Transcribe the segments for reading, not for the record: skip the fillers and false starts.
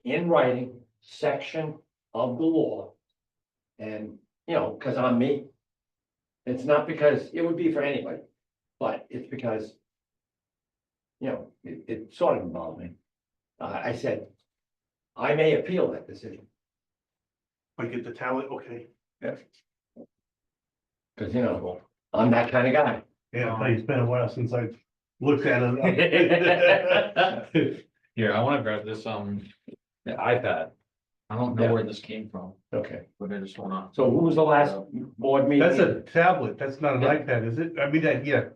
in writing section of the law. And, because I'm me. It's not because it would be for anybody, but it's because, it sort of involved me. I said, I may appeal that decision, I get the talent, okay. because, I'm that kind of guy. Yeah, it's been a while since I've looked at it. Here, I wanna grab this, the iPad. I don't know Yeah. where this came from, Okay, but I just wanna. so who was the last board meeting? That's a tablet, that's not an Yeah. iPad, is it? I mean, yeah,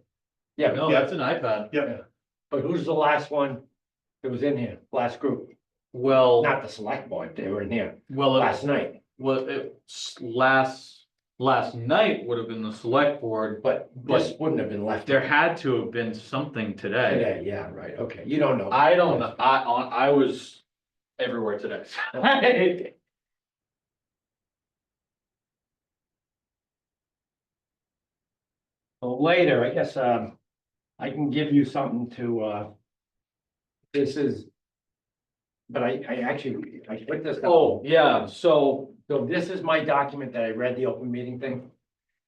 Yeah, No, Yeah. that's an iPad. yeah. but who's the last one that was in here, last group? Well, Not the select board, they were in here well, last night, last night would have been the select board, but this wouldn't have been left. there had to have been something today. Today, yeah, right, okay, you don't know. I don't know, I was everywhere today. So later, I guess, I can give you something to, this is. But I actually, I put this. Oh, yeah, so, So this is my document that I read the open meeting thing.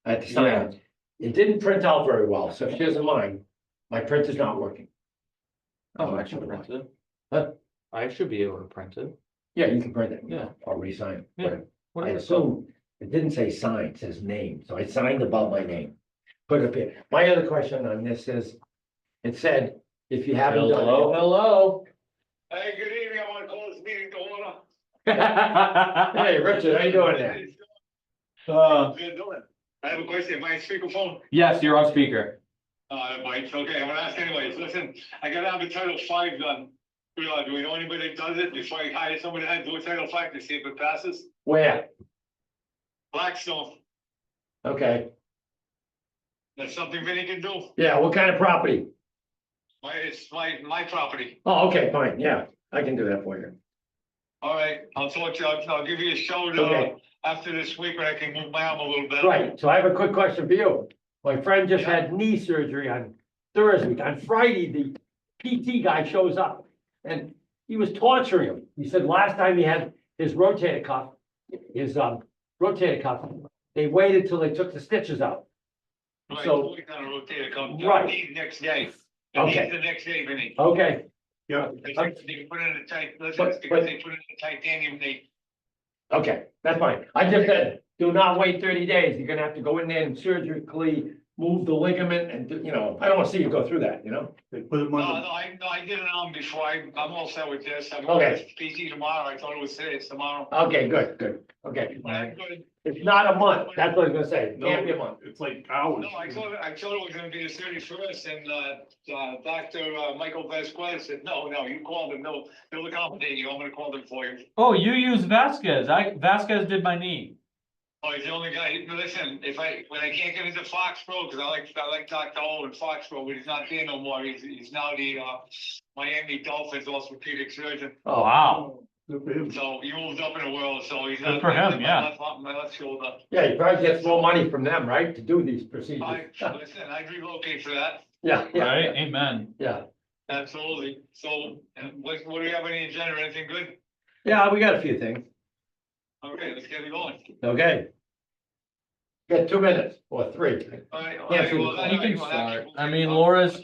I had to sign Yeah. it. It didn't print out very well, so if she doesn't mind, my printer's not working. oh, I should print it. Huh? I should be able to print it. Yeah, you can print it. Yeah. I'll re-sign it. Yeah. But What I is it called? assume it didn't say sign, it says name, so I signed above my name. Put it up here. My other question on this is, it said, if you haven't done. Hello, hello. Hey, good evening, I want to call this meeting to order. Hey, Richard, how you doing there? Good doing. I have a question, my speakerphone, Yes, you're on speaker. Mike, okay, I'm gonna ask anyways, listen, I gotta have the Title V done. Do we know anybody that does it before I hire somebody to do a Title V to see if it passes? Where? Blackstone, Okay, that's something Vinny can do, yeah, what kind of property? it's my property. Oh, okay, fine, yeah, I can do that for you. All right, I'll talk to you, I'll give you a show Okay. after this week when I can move my arm a little bit. Right, so I have a quick question for you. My friend just Yeah. had knee surgery on Thursday. On Friday, the PT guy shows up and he was torturing him. He said last time he had his rotator cuff, they waited till they took the stitches out. Right, So- we're gonna rotate it, come, Right. need next day. Okay. Need the next day, Vinny. Okay, Yeah, They put it in the tight, listen, But- it's because but- they put it in the titanium, okay, that's fine. I just said, do not wait 30 days. You're gonna have to go in there and surgically move the ligament and, I don't wanna see you go through that, they put them No, on, I did it on before, I'm all set with this, I'm Okay. going to PT tomorrow, I thought it was today, it's tomorrow. Okay, good, okay. But I'm good. It's not a month, that's what I was gonna say. It can't be a month. it's like hours. No, I thought it was gonna be the 31st, and, Dr. Michael Vasquez said, no, you called him, they'll accommodate you, I'm gonna call them for you. Oh, you use Vasquez. Vasquez did my knee. Oh, he's the only guy, listen, when I can't get into Foxborough, cause I like Dr. Hall in Foxborough, but he's not there no more, he's now the, Miami Dolphins orthopedic surgeon. Oh, Wow. Good for him. So he moved up in the world, so he's. Good for him, yeah. My left shoulder. yeah, he probably gets more money from them, right, to do these procedures? Listen, I'd relocate for that, Yeah, Right, yeah, amen. yeah. absolutely. So, what do we have on the agenda, anything good? Yeah, we got a few things. Okay, let's get it going. Okay. Got 2 minutes or 3. All right. Yeah, so You can start. I mean, Laura's,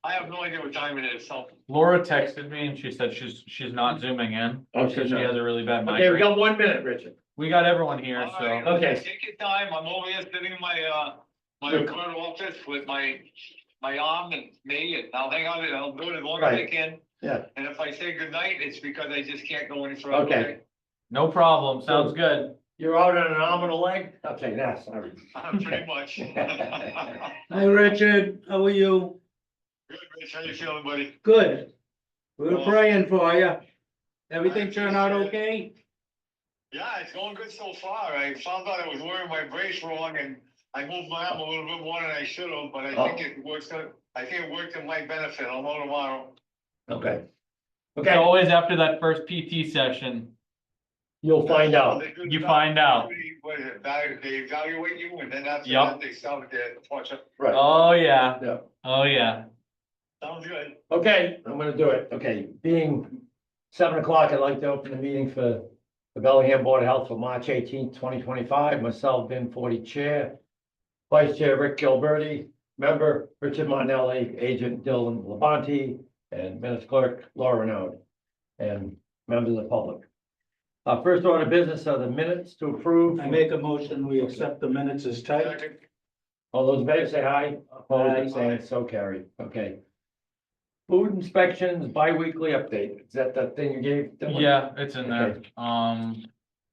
I have no idea what time it is, so. Laura texted me and she said she's not zooming in. Oh, Because she's she not. has a really bad Okay, we migraine. got 1 minute, Richard. We got everyone here, All right, so. Okay. Take your time, I'm over here sitting in my Good. current office with my arm and me, and I'll hang out, and I'll do it as long as I Right. can. Yeah. And if I say goodnight, it's because I just can't go any further. Okay. No problem, sounds good. You're out on an arm and a leg? Okay, that's, sorry. Pretty much. Good, Hi, Richard. How are you? Rich, how you feeling, buddy? Good. We're Well- praying for you. Everything I turn out appreciate okay? Yeah, it's going good so far. I found out I was wearing my brace wrong and I moved my arm a little bit more than I should have, but I think it works, I think it worked in my benefit. I'll know tomorrow. Okay. It's Okay, always after that first PT session, you'll find out. you find out. What is it, they evaluate you and then after Yup. that, they start their torture. Right, Oh, yeah, yeah. oh, yeah. Sounds good. Okay, I'm gonna do it. Okay, being 7 o'clock, I'd like to open the meeting for the Bellingham Board of Health for March 18th, 2025. Myself, Ben 40 Chair. Vice Chair Rick Gilberti, Member Richard Monelli, Agent Dylan Labonte, and Minutes Clerk Laura Renaud, and members of the public. First order of business are the minutes to approve. I make a motion, we accept the minutes as typed. Second. All those in favor say aye. Opposed, Aye. abstained, so carried. Okay. Food inspections, bi-weekly update. Is that the thing you gave? Dylan? Yeah, it's in there. Okay.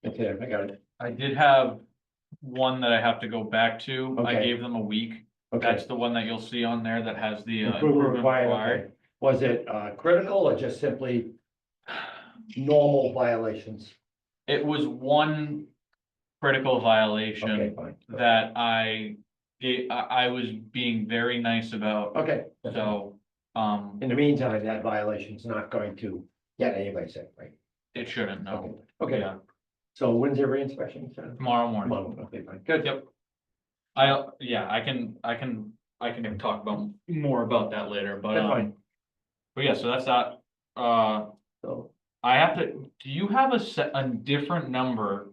Okay, I got it. I did have one that I have to go back to. I Okay. gave them a week. Okay. That's the one that you'll see on there that has the Improvement required, okay. Was it critical or just simply normal violations? It was one critical Okay, violation fine. that I was being very nice about, Okay. so, In the meantime, that violation's not going to get anybody sick, right? it shouldn't, no. Okay, Yeah, so when's your reinspection? tomorrow morning. Tomorrow, okay, fine, good. Yep. I can talk about more about that later, but, That's fine. but yeah, so that's that. So, I have to, do you have a different number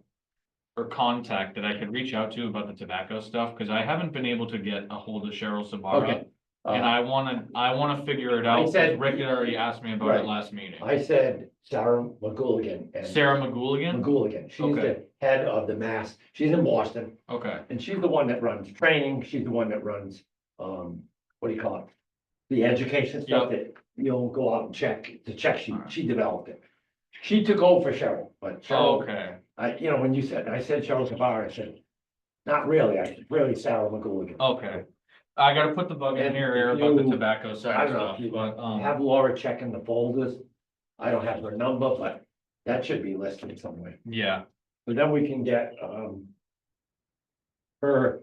or contact that I could reach out to about the tobacco stuff? Cause I haven't been able to get a hold of Cheryl Sabara. okay. And I wanna figure it I out, 'cause said- Rick had already asked me about Right. it last meeting. I said Sarah McGooligan. And Sarah McGooligan? McGooligan, she's Okay. the head of the mass, she's in Boston, Okay, and she's the one that runs training, she's the one that runs, what do you call it? The education stuff that you'll go out and check, the check sheet, Alright. she developed it. She took over for Cheryl, but Cheryl, okay, when you said, I said Cheryl Sabara, I said, not really, I said, really Sarah McGooligan. okay. I gotta put the bug in And your ear if about the you- tobacco I side don't know stuff, if you but, have Laura check in the folders, I don't have her number, but that should be listed somewhere. yeah, But then we can get, her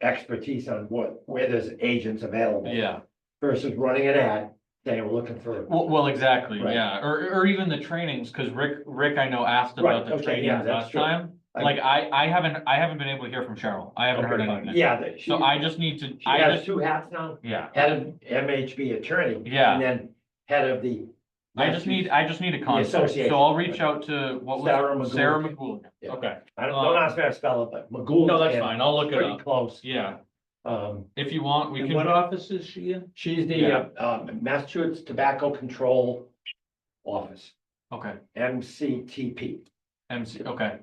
expertise on where there's agents available. yeah. Versus running an ad, saying we're looking for. Well, exactly, Right. yeah, or even the trainings, cause Rick I know asked Right, about the okay, yeah, trainings that's last true. time. Like, I haven't been able to hear from Cheryl, I haven't heard Okay, fine. anything. Yeah, So I just need to, she I has just, two hats now, yeah, head of MHB attorney. Yeah. And then head of the. I just need a contact, association. so I'll reach out to, what was Sarah it? McGooligan. Sarah McGooligan, Yeah. okay, Don't ask me how to spell it, but McGool. no, that's fine, I'll look it Pretty up, close. yeah, Um, if you want, we And can. what office is she in? she's the, Yeah. Massachusetts Tobacco Control Office, Okay, MCTP, MC, okay,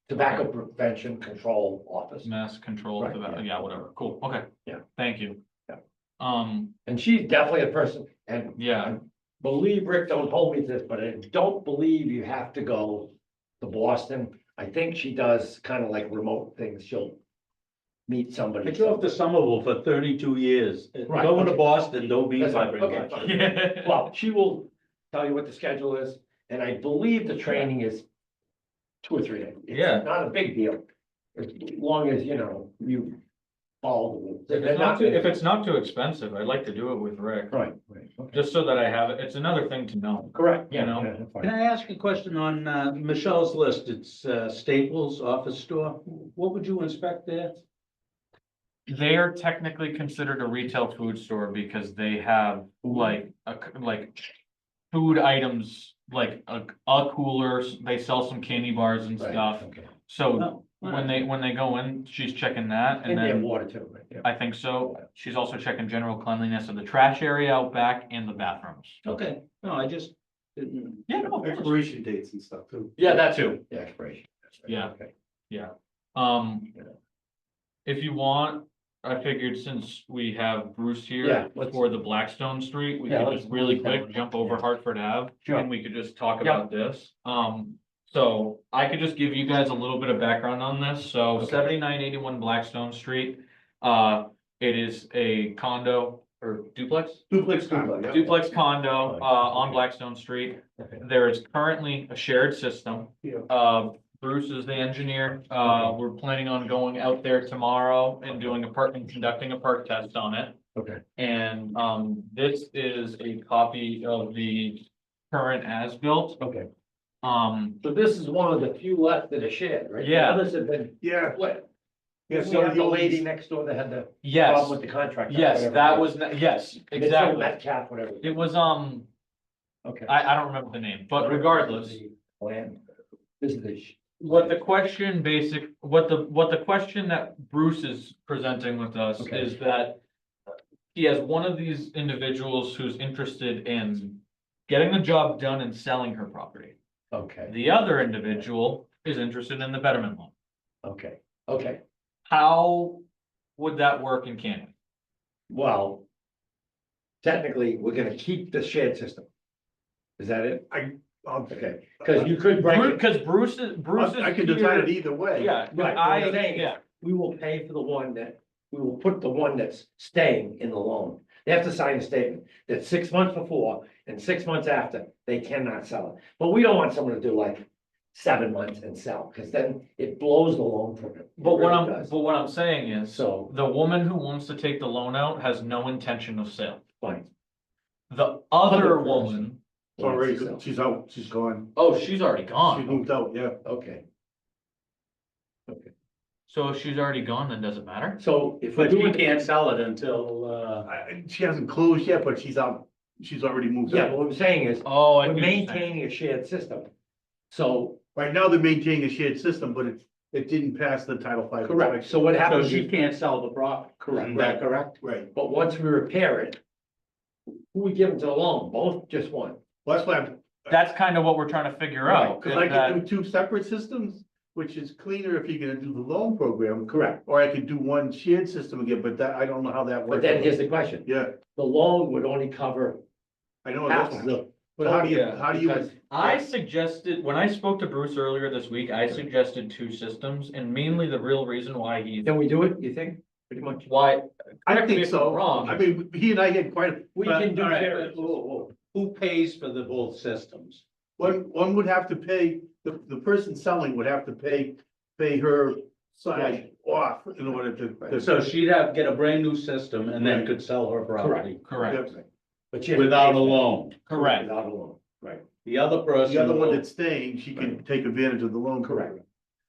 Tobacco Prevention Control Office. mass control, Right, yeah, yeah. whatever, cool, okay. Yeah. Thank you. Yeah. And she's definitely a person, and yeah, I believe Rick don't hold me to this, but I don't believe you have to go to Boston. I think she does kind of like remote things. She'll meet somebody. I drove to Somerville for 32 years. Right, Going to okay. Boston don't mean That's fine, very okay, much. fine. yeah, Well, she will tell you what the schedule is, and I believe the training is 2 or 3 days. It's Yeah. Not a big deal, as long as, you follow the rules. if it's not too expensive, I'd like to do it with Rick, Right, right, okay. just so that I have it, it's another thing to know. Correct, You know? that's fine. Can I ask a question on Michelle's list? It's Staples office store. What would you inspect there? They are technically considered a retail food store because they have like food items, like a cooler, they sell some candy bars and Right, stuff. okay. So No. when they go in, she's checking that and And they have then water too, right? Yeah. I think so. She's also checking general cleanliness of the trash area out back and the bathrooms. Okay, no, I just didn't. Yeah, no, of course. Expiration dates and stuff too. Yeah, that too. Yeah, expiration. That's right, Yeah. okay. Um, Yeah. if you want, I figured since we have Bruce Yeah, here let's- for the Blackstone Street, we Yeah, could let's just really move that quick one. jump over Yeah. Hartford Ave. Sure. And we could just talk Yeah. about this. So I could just give you guys a little bit of background on this. So Okay. 7981 Blackstone Street. It is a condo or duplex? Duplex condo, yeah. Duplex condo, Right. on Blackstone Street. Okay. There is currently a shared system. Yeah. Bruce is the engineer. We're planning on going out there tomorrow and doing and conducting a perk test on it. Okay. And, this is a copy of the current as-built. Okay, So so this is one of the few left that are shared, right? The Yeah. Others have been Yeah, split. yeah, We so have the the lady lady, next door that had the problem yes, with the contract. yes, that was, yes, Mitchell exactly. Metcalf, whatever. It was, Okay. I don't remember the name, but regardless. Land, this is the. What the question what the question that Bruce is presenting with us Okay. is that he has one of these individuals who's interested in getting the job done and selling her property. Okay, The other individual is interested in the betterment loan. okay, okay, How would that work in Canada? well. Technically, we're gonna keep the shared system. Is that it? Okay, because you could break it. Because Bruce is I can decide it here. either way. Yeah, Right, what I'm I, saying is, yeah, we will pay for the one that, we will put the one that's staying in the loan. They have to sign a statement that 6 months before and 6 months after, they cannot sell it. But we don't want someone to do like 7 months and sell, because then it blows the loan for it. but what I'm saying is, So, the woman who wants to take the loan out has no intention of sale. fine. The Other other person. woman, It's already, she's out, she's gone, oh, she's already she gone. moved out, yeah. Okay, So if she's already gone, then does it matter? so if we're But you doing. can't sell it until, She hasn't closed yet, but she's out, she's already moved Yeah, but out. what I'm saying is, Oh, I we're see what you're saying. maintaining a shared system. So, Right now, they're maintaining a shared system, but it didn't pass the Title V. correct, inspection. so what so happens she is, can't sell the property. correct, Right. right, correct? Right, But once we repair it, who we give them to the loan, both, just one? well, that's why I'm, That's kind of what we're trying to figure out. cause I can do 2 separate systems, which is cleaner if you're gonna do the loan program. Correct. Or I could do one shared system again, but that, I don't know how that works. But then here's the question, Yeah, the loan would only cover I know half this of one, the. but how do you, Yeah, how do you? because- I suggested, when I spoke to Bruce earlier this week, I suggested 2 systems, and mainly the real reason why Can we do it, you think, pretty much? why. I correct me think if I'm so. Wrong. I mean, he and I had quite a. We But, can do all right, shared. but who pays for the both systems? One would have to pay, the person selling would have to pay her side off in order to. So she'd have, get a brand new system and then could sell her property Correct, But you have to without pay a for it. loan. correct. Without a loan, right, The other person. The other one will- that's staying, she can take advantage of the loan. correct.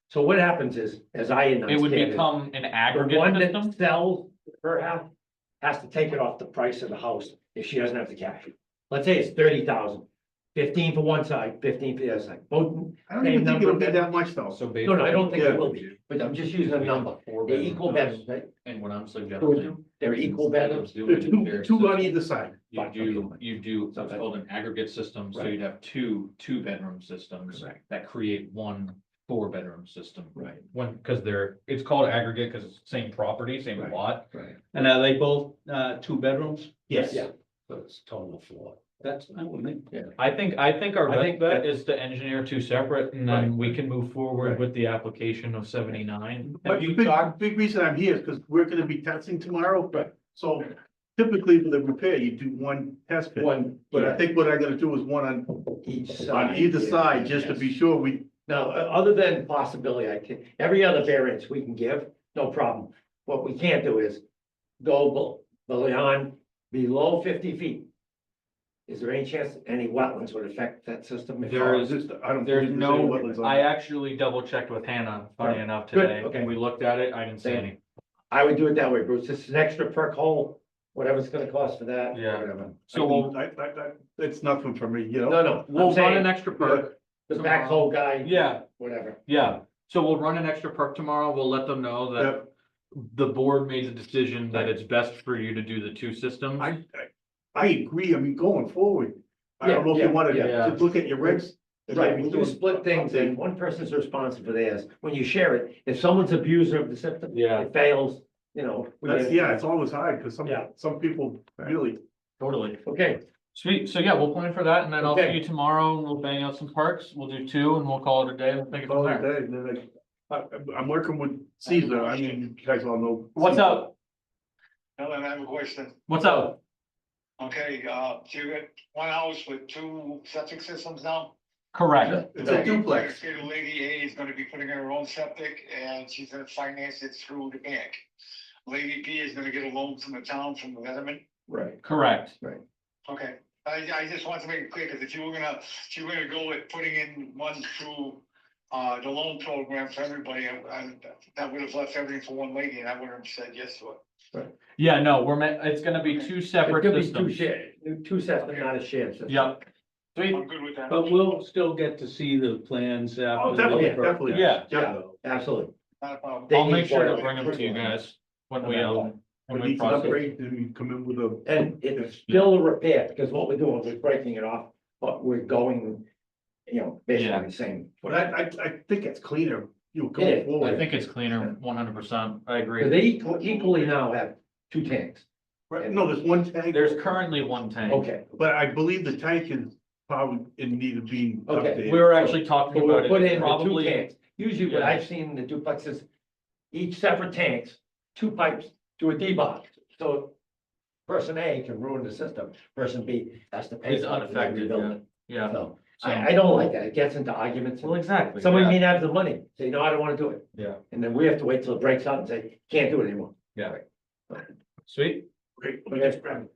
So what happens is, as I It would understand it, become an the aggregate one that system. sells her house has to take it off the price of the house if she doesn't have the cash. Let's say it's 30,000, 15 for one side, 15 for the other side, both, I don't even think it'll be that much though. So no, no, I don't think Yeah. it will be, but I'm just using a number. They're equal bedrooms, right? And what I'm Two and suggesting. two, they're equal bedrooms. There's two on either side. You do what's called an aggregate system, so Right. you'd have two-bedroom systems Correct. that create one 4-bedroom system. Right, Because it's called aggregate because it's same property, same Right. lot. right. And are they both, 2 bedrooms? Yes. Yeah, so it's total floor. That's, I would think. I think our I best think bet that- is to engineer 2 separate, and then Right. we can move forward Right. with the application of 79. But the big reason I'm here is because we're gonna be testing tomorrow. Right. So typically with a repair, you do one test pit. One, But I yeah, think what I'm gonna do is one each on side. either yeah, side, just to yes. be sure we, Now, other than possibility, every other variance we can give, no problem. What we can't do is go beyond, below 50 feet. Is there any chance any wetlands would affect that system? There is- I don't. There's believe there's any no, wetlands on I it. actually double checked with Hannah, funny Right. enough, Good, today, okay. and we looked at it, I didn't see any. I would do it that way, Bruce. This is an extra perk hole, whatever it's gonna cost for that. Yeah. Whatever. So we'll, It's nothing for me, you know? No, we'll I'm run an saying, extra perk, the backhoe guy. yeah, Whatever. yeah, so we'll run an extra perk tomorrow, we'll let them know that Yep. the board made the decision that it's best for you to do the 2 systems. I agree, I mean, going forward, I don't know if Yeah, you wanted yeah. to look at your regs. Right, we do split things and one person's responsible for theirs. When you share it, if someone's abuser of the system, Yeah. it fails, you know. we That's, get- yeah, it's always hard, because Yeah. some people really, Totally. Okay, Sweet, so yeah, we'll plan for that, and then I'll Okay. see you tomorrow, and we'll bang out some parks, we'll do 2, and we'll call it a day, we'll take it from all there. day, and then I'm working with Caesar, I mean, you guys all know. What's up? Ellen, I have a question. What's up? Okay, so you got one house with 2 septic systems now? Correct, It's a duplex. The lady A is gonna be putting in her own septic and she's gonna finance it through the bank. Lady B is gonna get a loan from the town, from the government. right, correct. Okay, I just want to make it clear, because if you were gonna go with putting in one through, the loan program for everybody, that would have left everything for one lady, and I would have said yes to it. Yeah, no, it's gonna be 2 it separate could be two systems. shared, two sets, but not a shared system. Yep, Sweet, I'm good with that. But we'll still get to see the plans Oh, after. definitely, the- definitely. Yeah. yeah, absolutely. Not a problem. They I'll need make sure to one. bring them to you guys when we, when When we needs an process. upgrade, then we come in with a. And it's still a repair, because what we're doing, we're breaking it off, but we're going, Yeah. basically the same. But I think it's cleaner, you know, It going is. I forward. think it's cleaner, 100%. I agree. Because they equally now have two tanks. Right, no, there's one tank. There's currently one tank. Okay, But I believe the tank is probably in need of being Okay, updated. We were actually talking so about we'll put it, in the two probably, tanks. Usually what Yeah. I've seen in the duplexes, each separate tanks, two pipes to a D-box. So person A can ruin the system, person B has to pay. is for it and then unaffected, rebuild yeah, it. yeah. So, So- I don't like that. It gets into arguments. Well, exactly. Somebody yeah. may not have the money, say, no, I don't wanna do it. Yeah. And then we have to wait till it breaks out and say, can't do it anymore. Sweet, Great, let me just grab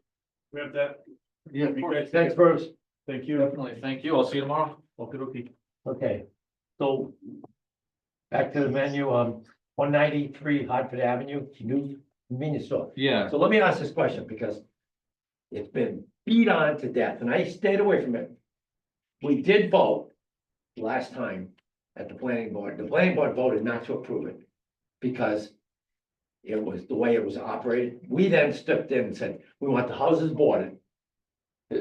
that. yeah, of course. Thanks, Bruce. Thank you. Definitely, thank you, I'll see you tomorrow. Okay. Okay, so back to the menu, 193 Hartford Avenue, new convenience store. Yeah, So let me ask this question because it's been beat on to death and I stayed away from it. We did vote last time at the planning board. The planning board voted not to approve it because it was the way it was operated. We then stepped in and said, we want the houses boarded.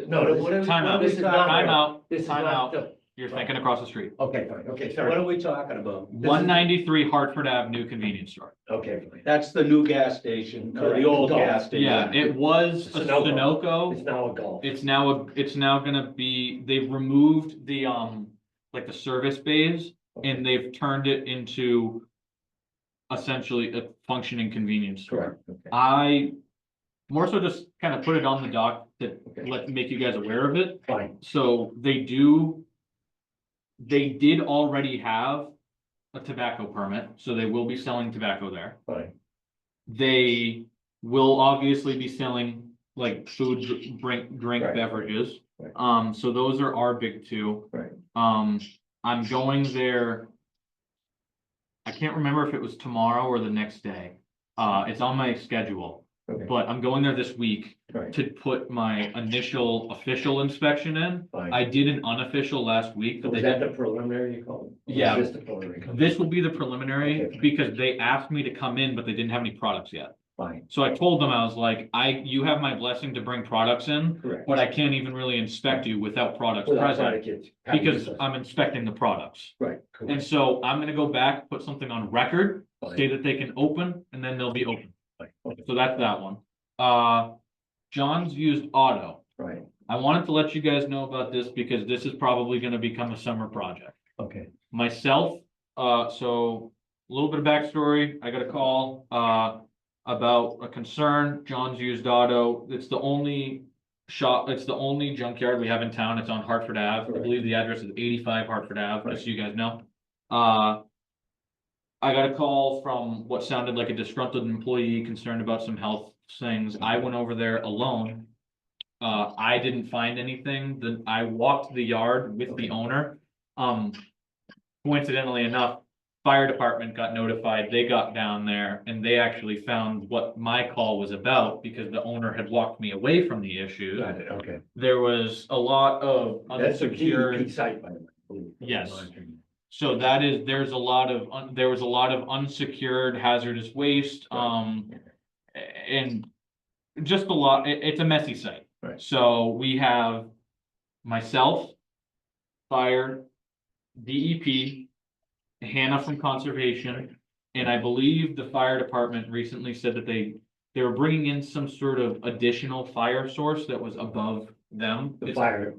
No, this Time out. this is not. Time out, This is time not, out. the- You're thinking across the street. okay, fine, okay, What sorry, are we talking about? 193 Hartford Avenue convenience store. okay, fine. That's the new gas station, or Correct. the old Golf. gas station. Yeah, it was a Sunoco. It's Sunoco. now a golf. It's now gonna be, they've removed the, like the service bays and they've turned it into essentially a functioning convenience store. Correct, okay, I more so just kind of put it on the dock to okay, make you guys aware of it. fine, So they did already have a tobacco permit, so they will be selling tobacco there. fine, They will obviously be selling like food, drink Right. beverages. Right. So those are our big two. right, I'm going there. I can't remember if it was tomorrow or the next day. It's on my schedule, okay, but I'm going there this week right, to put my initial official inspection in. fine. I did an unofficial last week, So but was they that didn't. the preliminary you called? Or was Yeah. this the preliminary? This will be the preliminary Okay. because they asked me to come in, but they didn't have any products yet. Fine, So I told them, I was like, you have my blessing to bring products in, correct. but I can't even really inspect you without products Without trying to present. get. Because I'm inspecting the products. Right, And correct, so I'm gonna go back, put something on record, say fine, that they can open, and then they'll be open. fine, okay, So that's that one. John's Used Auto. right, I wanted to let you guys know about this because this is probably gonna become a summer project. okay, Myself, so a little bit of backstory, I got a call, about a concern, John's Used Auto, it's the only shop, it's the only junkyard we have in town, it's on Hartford Ave, I Correct. believe the address is 85 Hartford Ave, Right. just so you guys know. I got a call from what sounded like a disgruntled employee concerned about some health things, I went over there alone. I didn't find anything, then I walked the yard with the Okay. owner. Coincidentally enough, fire department got notified, they got down there and they actually found what my call was about because the owner had walked me away from the issue. got it, okay. There was a lot of That's a key unsecured, site, by the way. I believe, for the Yes. monitoring. so that is, there was a lot of unsecured hazardous waste, and just a lot, it's a messy site. Right. So we have myself, fire, DEP, Hannah from conservation, and I believe the fire department recently said that they were bringing in some sort of additional fire source that was above them. The It's fire,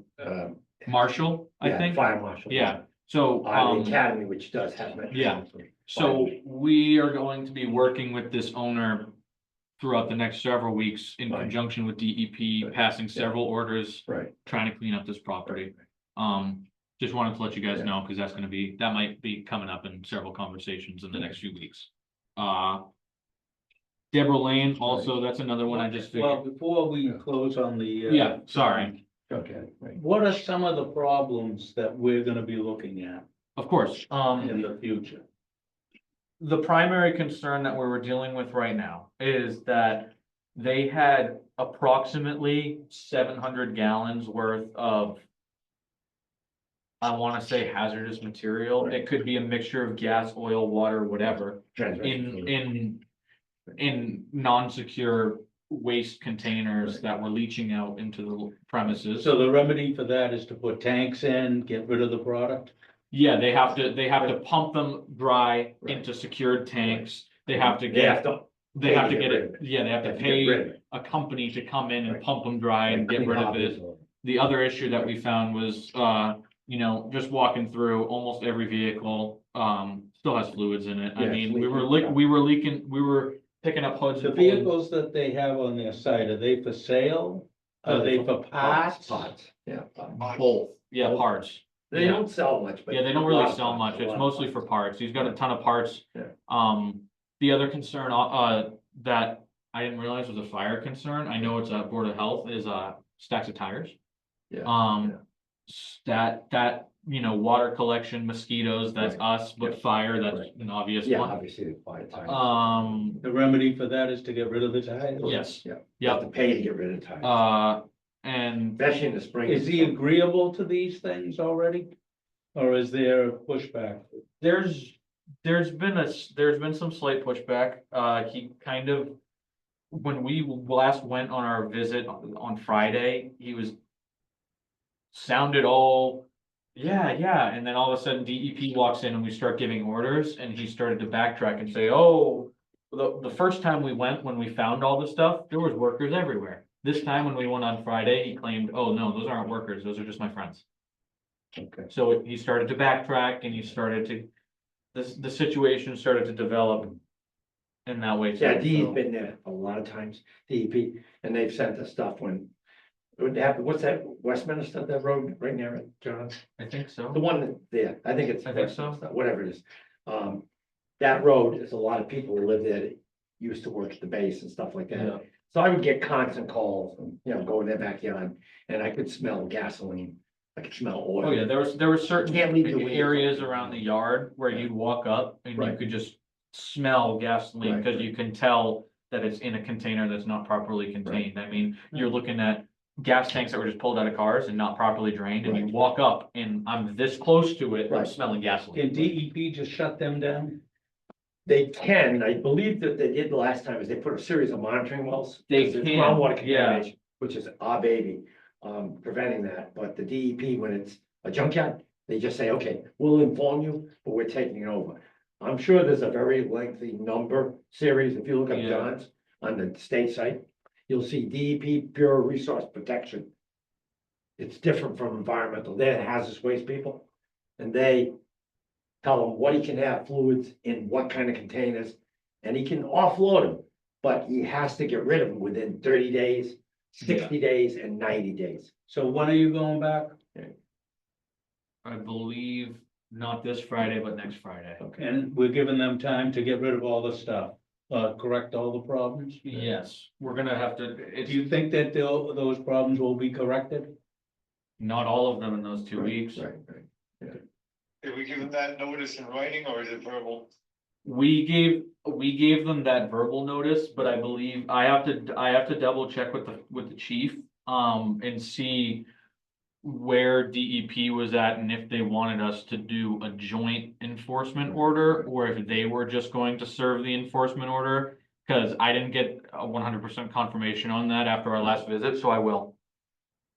Marshall, I yeah, think. fire marshal. Yeah, so, The academy, which does have. that. Yeah. so we are going to be working with this owner throughout the next several weeks in Right. conjunction with DEP, Right. passing several orders, Right, trying to clean up this property. right, Just wanted to let you guys Yeah. know, because that might be coming up in several conversations in the next few weeks. Deborah Lane, also, that's another one I just Well, figured. before we close on the. Yeah, sorry, okay, right. What are some of the problems that we're gonna be looking at of course, in the future? the primary concern that we were dealing with right now is that they had approximately 700 gallons worth of I wanna say hazardous material. It could be a mixture of gas, oil, water, whatever, in non-secure waste containers that were leaching out into the premises. So the remedy for that is to put tanks in, get rid of the product? Yeah, they have to pump them dry Right. into secured tanks. They have to They have get, to. they have to get get rid it, of it. yeah, they have They to have to get rid of pay it. a company to come in and Right. pump them dry and get Clean rid of hobbies it. or- The other issue that we found was, just walking through, almost every vehicle, still has fluids in it. I Yeah, mean, it's leaking. we were leaking, we were picking up hoods. The and pulling- vehicles that they have on their site, are they for sale? Are they for parts? Parts, yeah. parts. Both, yeah, Both. parts. They Yeah. don't sell much, but. Yeah, they don't a really lot of sell parts, much. a It's lot of mostly for parts. He's got a ton of parts. Yeah. The other concern, that I didn't realize was a fire concern. I know it's a Board of Health is, stacks of tires. Yeah, That, water collection, mosquitoes, that's Right. us, but Yeah. fire, that's Right. an obvious Yeah, one. obviously, the fire tires. The remedy for that is to get rid of the tires? Yes, Yeah, you have yep, to pay to get rid of tires, and especially in the spring. Is he agreeable to these things already? Or is there pushback? there's been some slight pushback. He kind of, when we last went on our visit on Friday, he was sounded all, yeah, and then all of a sudden DEP walks in and we start giving orders and he started to backtrack and say, oh, the first time we went, when we found all the stuff, there was workers everywhere. This time when we went on Friday, he claimed, oh, no, those aren't workers, those are just my friends. Okay. So he started to backtrack and he started to, the situation started to develop in that way. too, Yeah, Dee's so. been there a lot of times, DEP, and they've sent us stuff when. Would have, what's that, Westminster, that road right near it, John? I think so. The one that, there, I think it's. I think so. Westminster, whatever it is. That road, there's a lot of people who live there that used to work at the base and stuff like Yeah. that. So I would get constant calls, go in their backyard, and I could smell gasoline, I could smell oil. Oh, yeah, there were certain Can't leave the windows areas open. around the yard where you'd walk up and you Right. could just smell gasoline, Right, because right. you can tell that it's in a container that's not properly contained. I mean, you're looking at gas tanks that were just pulled out of cars and not properly drained, and you Right. walk up and I'm this close to it, I'm Right. smelling gasoline. Can DEP just shut them down? They can, I believe that they did the last time is they put a series of monitoring wells. They 'cause it's can, groundwater yeah. contamination, which is our baby, preventing that, but the DEP, when it's a junkyard, they just say, okay, we'll inform you, but we're taking it over. I'm sure there's a very lengthy number series, if you look up Yeah. John's on the state site, you'll see DEP Bureau of Resource Protection. It's different from environmental, they're hazardous waste people, and they tell him what he can have fluids in what kind of containers, and he can offload them, but he has to get rid of them within 30 days, 60 days, and 90 days. So when are you going back? I believe not this Friday, but next Friday. And we're giving them time to get rid of all the stuff, correct all the problems? Yes, we're gonna have to, Do it's you think that those problems will be corrected? not all of them in those 2 weeks. Right. Did we give them that notice in writing or is it verbal? We gave them that verbal notice, but I believe I have to double check with the chief, and see where DEP was at and if they wanted us to do a joint enforcement order or if they were just going to serve the enforcement order. Cause I didn't get a 100% confirmation on that after our last visit, so I will.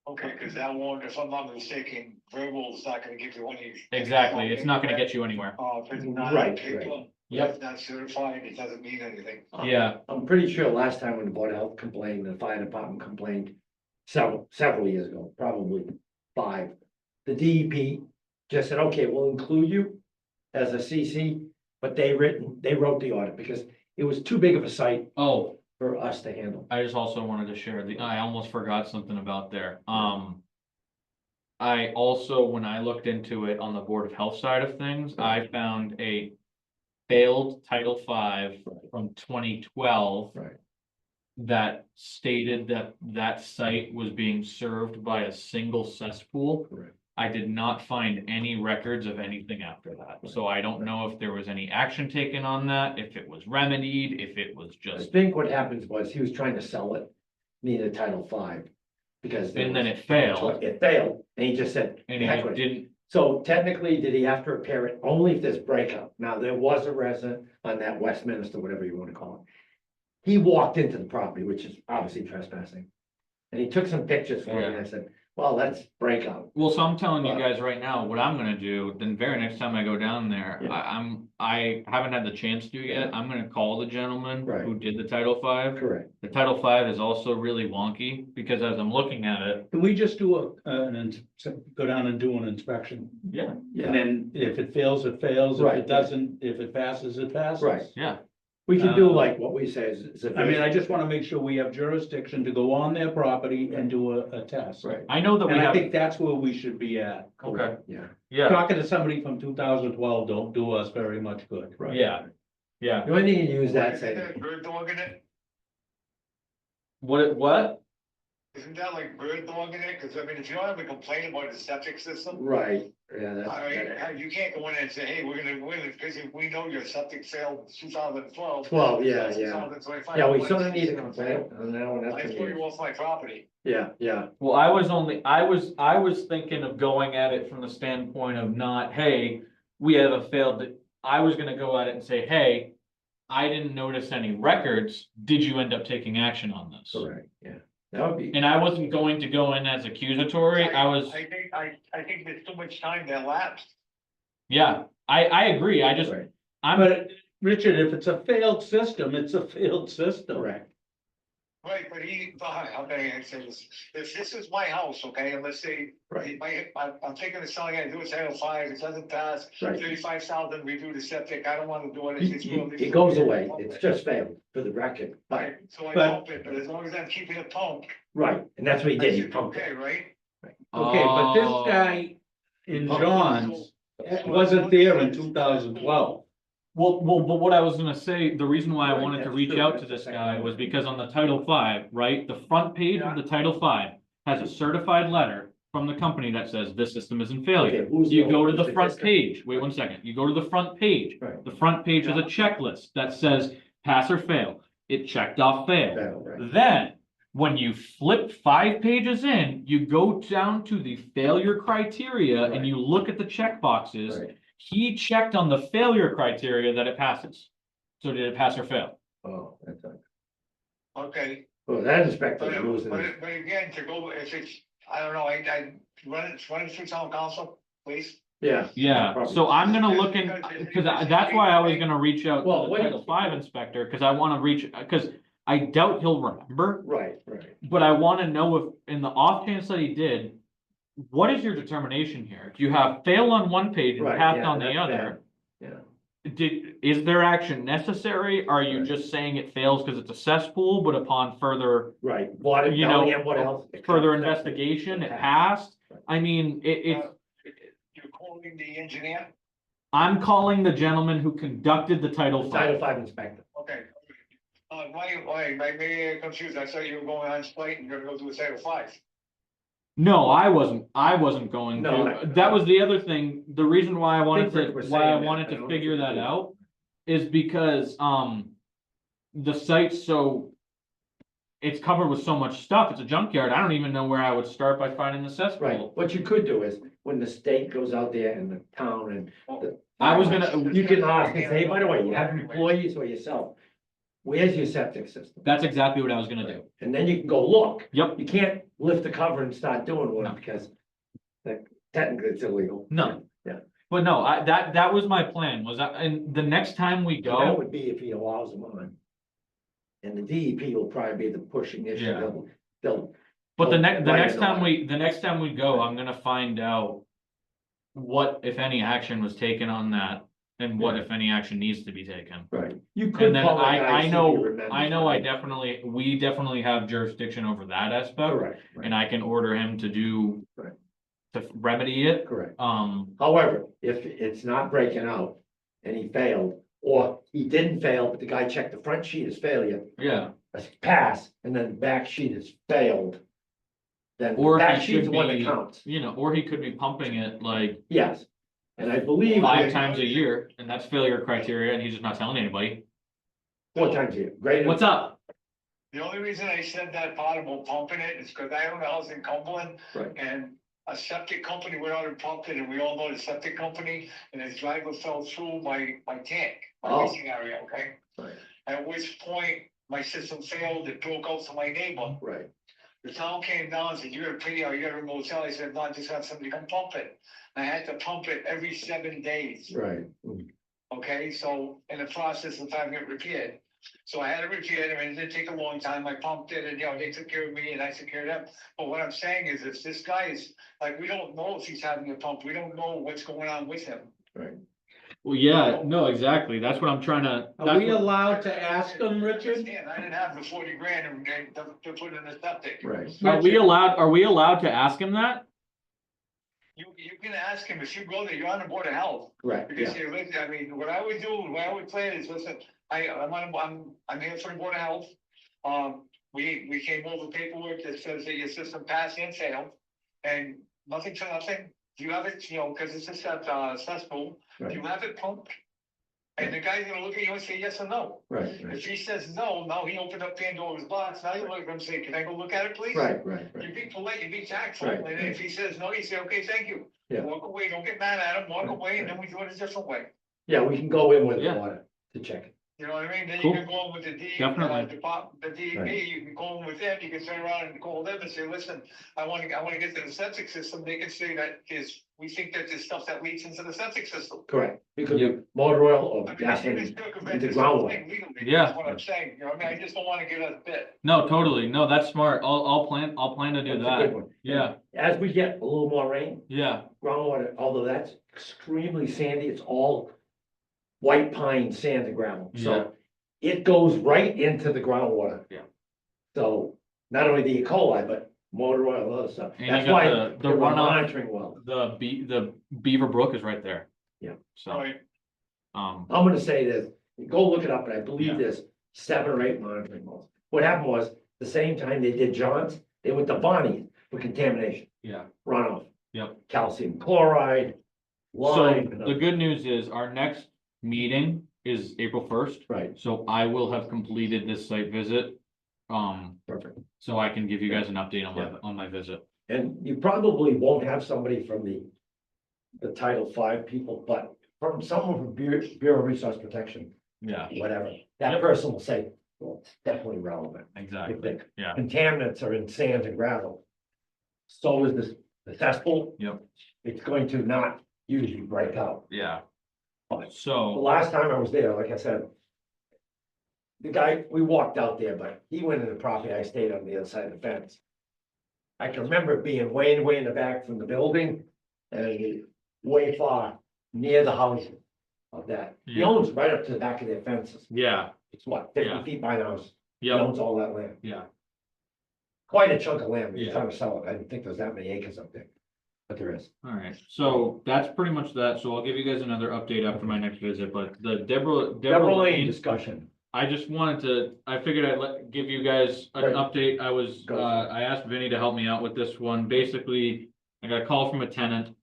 Okay, because that one, if I'm not mistaken, verbal is not gonna give you any. Exactly, it's not gonna get you anywhere. If it's not on Right, paper, right. Yep. if it's not certified, it doesn't mean anything. Yeah, I'm pretty sure last time when the Board of Health complained, the fire department complained several years ago, probably 5. The DEP just said, okay, we'll include you as a CC, but they wrote the audit because it was too big of a site oh, for us to handle. I just also wanted to share I almost forgot something about there. I also, when I looked into it on the Board of Health side of things, I found a failed Title V from 2012 Right. that stated that that site was being served by a single cesspool. Correct. I did not find any records of anything after that, so I don't know if there was any action taken on that, if it was remedied, if it was I just, think what happens was he was trying to sell it, needed Title V. Because. there and then was- it failed. It failed, and he just said. And "Heck he with it." didn't, So technically, did he have to repair it only if there's breakup? Now, there was a resident on that Westminster, whatever you wanna call it. He walked into the property, which is obviously trespassing. And he took some pictures for me, and I said, well, that's breakup. Well, so I'm telling you But- guys right now, what I'm gonna do, then very next time I go down there, Yeah. I haven't had the chance to yet, I'm gonna call the gentleman Right. who did the Title V. Correct. The Title V is also really wonky, because as I'm looking at it, Can we just do go down and do an inspection? yeah, And then if it fails, it fails. If Right. it doesn't, if it passes, it passes. Right. yeah. We can do like what we say is. I mean, I just wanna make sure we have jurisdiction to go on their property and do a test. Right. I know that we And I have, think that's where we should be at. okay, Yeah, yeah, Talking to somebody from 2012 don't do us very much good. right. yeah, yeah. The only thing you use that, Isn't say, there a bird dog in it? What? Isn't that like bird dog in it? Cause I mean, if you don't have a complaint about the septic system, right, yeah, I mean, that's. you can't go in and say, hey, we're gonna win it, cause if we know your septic failed 2012. 12, yeah, yeah. 2025. Yeah, we sort of need a complaint on that one, I that's. threw you off my property. Yeah, yeah, Well, I was thinking of going at it from the standpoint of not, hey, we have a failed, I was gonna go at it and say, hey, I didn't notice any records, did you end up taking action on this? correct, yeah, that would be, And I wasn't going to go in as accusatory, I think there's too much time that lapsed. yeah, I agree, right, I'm, But Richard, if it's a failed system, it's a failed system. correct, Right, but how can I say this? If this is my house, okay, and let's say, right, I'm thinking of selling it, I do a Title V, it doesn't pass, right. 35,000, redo the septic, I don't wanna do it. It goes away, it's just failed for the record, but, Right, so I But- pump it, but as long as I'm keeping it pumped, right, and that's what he I did, he should be pumped okay, it. right? Okay, but this Oh. guy in Oh. John's wasn't there in 2012. well, but what I was gonna say, the reason why I Right, wanted to that's reach true, out that's to the this second guy one. was because on the Title V, right, the front page of the Title V has a certified letter from the company that says this system is in failure. Okay, who's You go to who's the front district? page, wait 1 second, you go to the front page, Right, the front page has a checklist that says pass or fail. It checked off fail. failed, right, Then, when you flip 5 pages in, you go down to the failure criteria Right. and you look at the check boxes. right, He checked on the failure criteria that it passes. So did it pass or fail? oh, that's, Okay, well, that inspector but, was losing but, it, but again, to go, if it's, I don't know, I run it through town council, please. yeah. Yeah, Probably. so I'm gonna look in, cause that's why I was gonna reach out Well, to the what- Title V inspector, cause I wanna reach, cause I doubt he'll remember. Right, right, But I wanna know if, in the off chance that he did, what is your determination here? Do you have fail on one page and right. pass yeah, on the that's other? bad. Yeah, Is there action necessary? Are you Right. just saying it fails because it's a cesspool, but upon further, right, what, You know, Bellingham, what else? further investigation, it passed? I mean, it's, You're calling the engineer? I'm calling the gentleman who conducted the Title Title V. V inspector, Okay. Why, maybe confused, I thought you were going on site and you're gonna go do a Title V. No, I wasn't going No, to. That was the other thing. The reason why I wanted Rick to, was why I saying that, wanted I to don't figure know if that you do. out is because, the site's so it's covered with so much stuff. It's a junkyard. I don't even know where I would start by finding the right, cesspool. what you could do is, when the state goes out there and the town and the. I was gonna- You can ask and say, hey, by the way, you have employees or yourself, where's your septic system? That's exactly what I was gonna do. And then you can go look, Yep. you can't lift the cover and start doing No. one, because that technically it's illegal. No. Yeah. But no, that was my plan was that, and the next time we That go, would be if he allows them on. And the DEP will probably be the pushing issue, Yeah. they'll, but the Right, next no, time I- the next time we go, I'm gonna find out what, if any, action was taken on that and what, Yeah. if any, action needs to be taken. right, you could And then call the guy, I see if he know, remembers, right? we definitely have jurisdiction over that aspect. Correct, And right, I can order him to do. Right. To remedy it, correct. however, If it's not breaking out and he failed, or he didn't fail, but the guy checked the front sheet as failure, yeah, a pass, and then the back sheet is failed. Then the Or he back sheet's should the one that be- counts, you know, or he could be pumping it like yes. And I believe 5 times a year, and that's failure criteria, and he's just not telling anybody. 4 times a year, greater. What's up? The only reason I said that part about pumping it is because I own a house in Cumberland. Right. And a septic company went out and pumped it, and we all know the septic company, and his driver fell through my tank, my Oh. fishing area, okay? Right. At which point, my system failed, it broke out to my neighbor. Right. The town came down and said, you gotta pay, or you gotta remove cell. I said, no, just have somebody come pump it. I had to pump it every 7 days, Right. okay? So in the process of having it repaired. So I had it repaired, and it did take a long time. I pumped it, and, they took care of me, and I took care of them. But what I'm saying is, if this guy is, like, we don't know if he's having a pump, we don't know what's going on with him. Well, yeah, no, exactly. That's what I'm trying to. Are that's we what- allowed to ask them, Richard? Yeah, I didn't have the 40 grand to put in the septic. Right. Are we allowed to ask him that? You can ask him, if you go there, you're on the board of health. Right, Because yeah, you live, I mean, what I would do, what I would plan is, listen, I'm here for the board of health. We came over paperwork that says that your system passed and failed, and nothing for nothing. Do you have it, cause it's a cesspool, do you have it pumped? And the guy's gonna look at you and say yes or no. right, If he says no, now he opened up Pandora's box, now you look at him and say, can I go look at it, please? right. You be polite, you be tactful, Right, and right. if he says no, you say, okay, thank you. Yeah. Walk away, don't get mad at him, walk Right, away, and right. then we do it a different way. Yeah, we can go in with the Yeah. water to check it. You know what I mean? Then Cool. you can go in with the Definitely. the DEP, Right. you can go in with them, you can turn around and call them and say, listen, I wanna get to the septic system, they can say that we think that there's stuff that leaks into the septic system. Correct. Because of motor oil or I mean, gasoline it's circumvent into this whole groundwater. thing legally, Yeah. that's what I'm saying, I mean, I just don't wanna get us bit. No, totally. No, that's smart. I'll plan to do That's a that. good one. Yeah, As we get a little more rain, yeah, groundwater, although that's extremely sandy, it's all white pine, sand and gravel, Yeah. so it goes right into the groundwater. Yeah. So not only the E. coli, but motor oil and other stuff. And you That's got why the we're runoff. monitoring well. the Beaver Brook is right there. Yeah. So, Right, I'm gonna say this, go look it up, and I Yeah. believe there's 7 or 8 monitoring wells. What happened was, the same time they did John's, they went to Bonnie's for contamination, yeah. runoff. Yep. Calcium chloride, So lime. and the other- good news is our next meeting is April 1st. Right, So I will have completed this site visit. perfect. So I can give you guys an update on Yeah. my visit. And you probably won't have somebody from the Title V people, but from someone from Bureau of Resource Protection, Yeah, whatever. That Yep. person will say, well, it's definitely relevant. If exactly. the Yeah. contaminants are in sand and gravel. So is the cesspool. Yep. It's going to not usually break out. Yeah. But the So, last time I was there, like I said, the guy, we walked out there, but he went in the property, I stayed on the other side of the fence. I can remember it being way in the back from the building and way far near the house of that. He Yeah. owns right up to the back of their fences. yeah, It's what, Yeah. 50 feet by the house. He yep, owns all that land. yeah. Quite a chunk of land. He's Yeah. trying to sell it. I didn't think there was that many acres up there. But there is. All right. So that's pretty much that. So I'll give you guys another update after my next visit, but the Deborah Deborah Lane Lane, discussion. I just wanted to, I figured give you guys an Right. update. Go for it. I asked Vinny to help me out with this one. Basically, I got a call from a tenant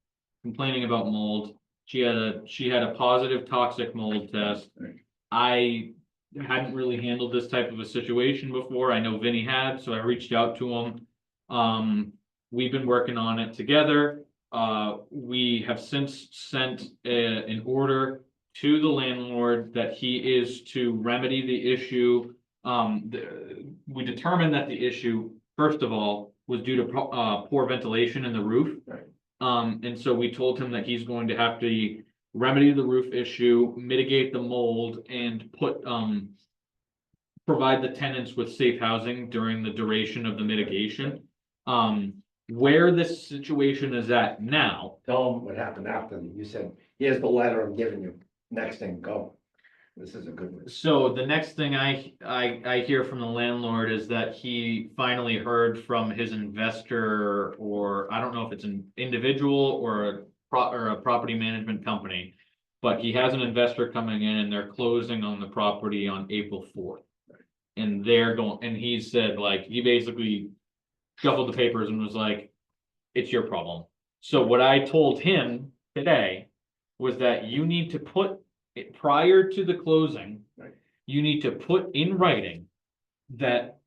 complaining about mold. She had a positive toxic mold test. Right. I hadn't really handled this type of a situation before. I know Vinny had, so I reached out to him. We've been working on it together. We have since sent an order to the landlord that he is to remedy the issue. We determined that the issue, first of all, was due to poor ventilation in the roof. Right. And so we told him that he's going to have to remedy the roof issue, mitigate the mold, and provide the tenants with safe housing during the duration of the mitigation. Where this situation is at now, Tell them what happened after. You said, here's the letter I'm giving you. Next thing, go. This is a good one. so the next thing I hear from the landlord is that he finally heard from his investor, or I don't know if it's an individual or a property management company. But he has an investor coming in and they're closing on the property on April 4th. And he said, like, he basically shuffled the papers and was like, it's your problem. So what I told him today was that you need to put it prior to the closing. Right. You need to put in writing that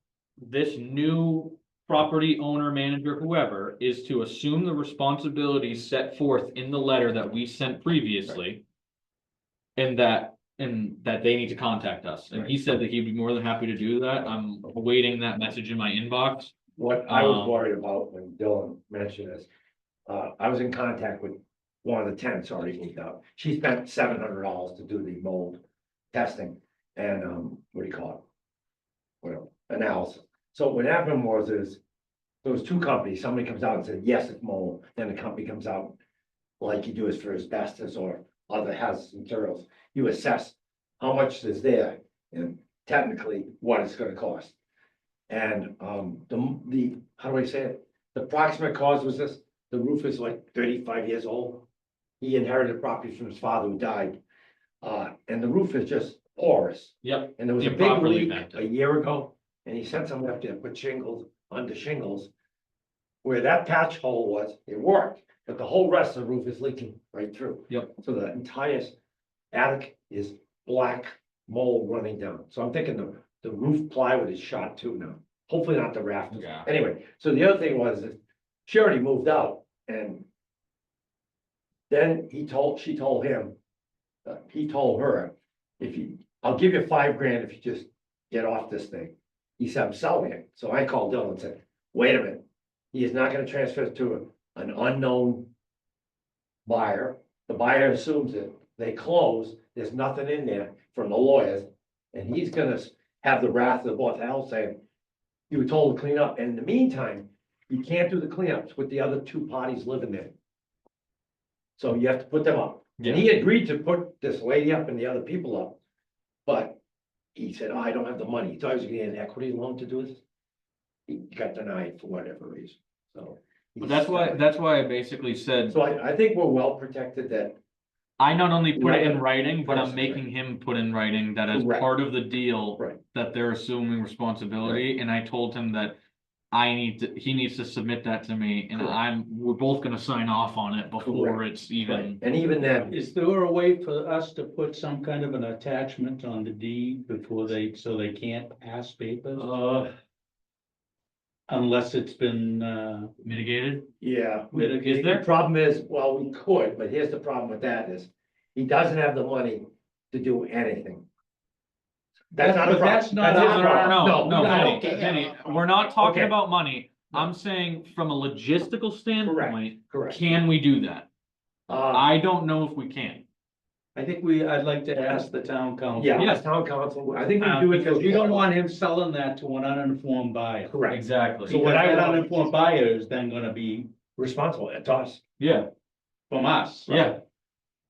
this new property owner, manager, whoever, is to assume the responsibilities set forth in the letter that we sent previously. And that they need to contact us, and he said that he'd be more than happy to do that, I'm awaiting that message in my inbox. What I was worried about when Dylan mentioned this, I was in contact with one of the tenants already moved out. She spent $700 to do the mold testing and, what do you call it? Whatever, analysis. So what happened was there was two companies, somebody comes out and said, yes, it's mold, then the company comes out like you do is for asbestos or other hazardous materials. You assess how much is there and technically what it's gonna cost. And, the, how do I say it? The approximate cause was this, the roof is like 35 years old. He inherited property from his father who died. And the roof is just porous. Yep, And there was a big improperly leak vented. a year ago, and he sent someone up there to put shingles under shingles. Where that patch hole was, it worked, but the whole rest of the roof is leaking right through. Yep. So the entire attic is black mold running down. So I'm thinking the roof plywood is shot too now. Hopefully not the rafters. Yeah. Anyway, so the other thing was that she already moved out and then she told him, he told her, I'll give you $5,000 if you just get off this thing. He said, I'm selling it. So I called Dylan and said, wait a minute. He is not gonna transfer it to an unknown buyer. The buyer assumes it, they close, there's nothing in there from the lawyers. And he's gonna have the wrath of the board of health saying, you were told to clean up. And in the meantime, you can't do the cleanups with the other two parties living there. So you have to put them up. And he agreed to put this lady up and the other people up. But he said, oh, I don't have the money. He thought he was gonna get an equity loan to do this. He got denied for whatever reason, so. But that's why I basically said, So I think we're well protected that, I not only put it in Right. writing, but I'm Right. making him put in writing that as Correct. part of the deal. Right. That they're assuming responsibility, and I told him that he needs to submit that to me, and Correct. we're both gonna sign off on it before it's even. and even then, Is there a way for us to put some kind of an attachment on the deed before so they can't pass papers? Unless it's been, Mitigated? yeah. Is there? The problem is, well, we could, but here's the problem with that is, he doesn't have the money to do anything. That's not a But problem. that's not That's our his problem. No, no, Penny, okay, Penny, we're not talking Okay. about money. I'm saying from a logistical standpoint, Correct. can we do that? Uh, I don't know if we can. I think I'd like to ask the town council. yeah, Yeah. as town council, I think we do it. Because you don't want him selling that to an uninformed buyer. Correct, Exactly. So what that uninformed buyer is then gonna be responsible, it's us. Yeah, from us. yeah,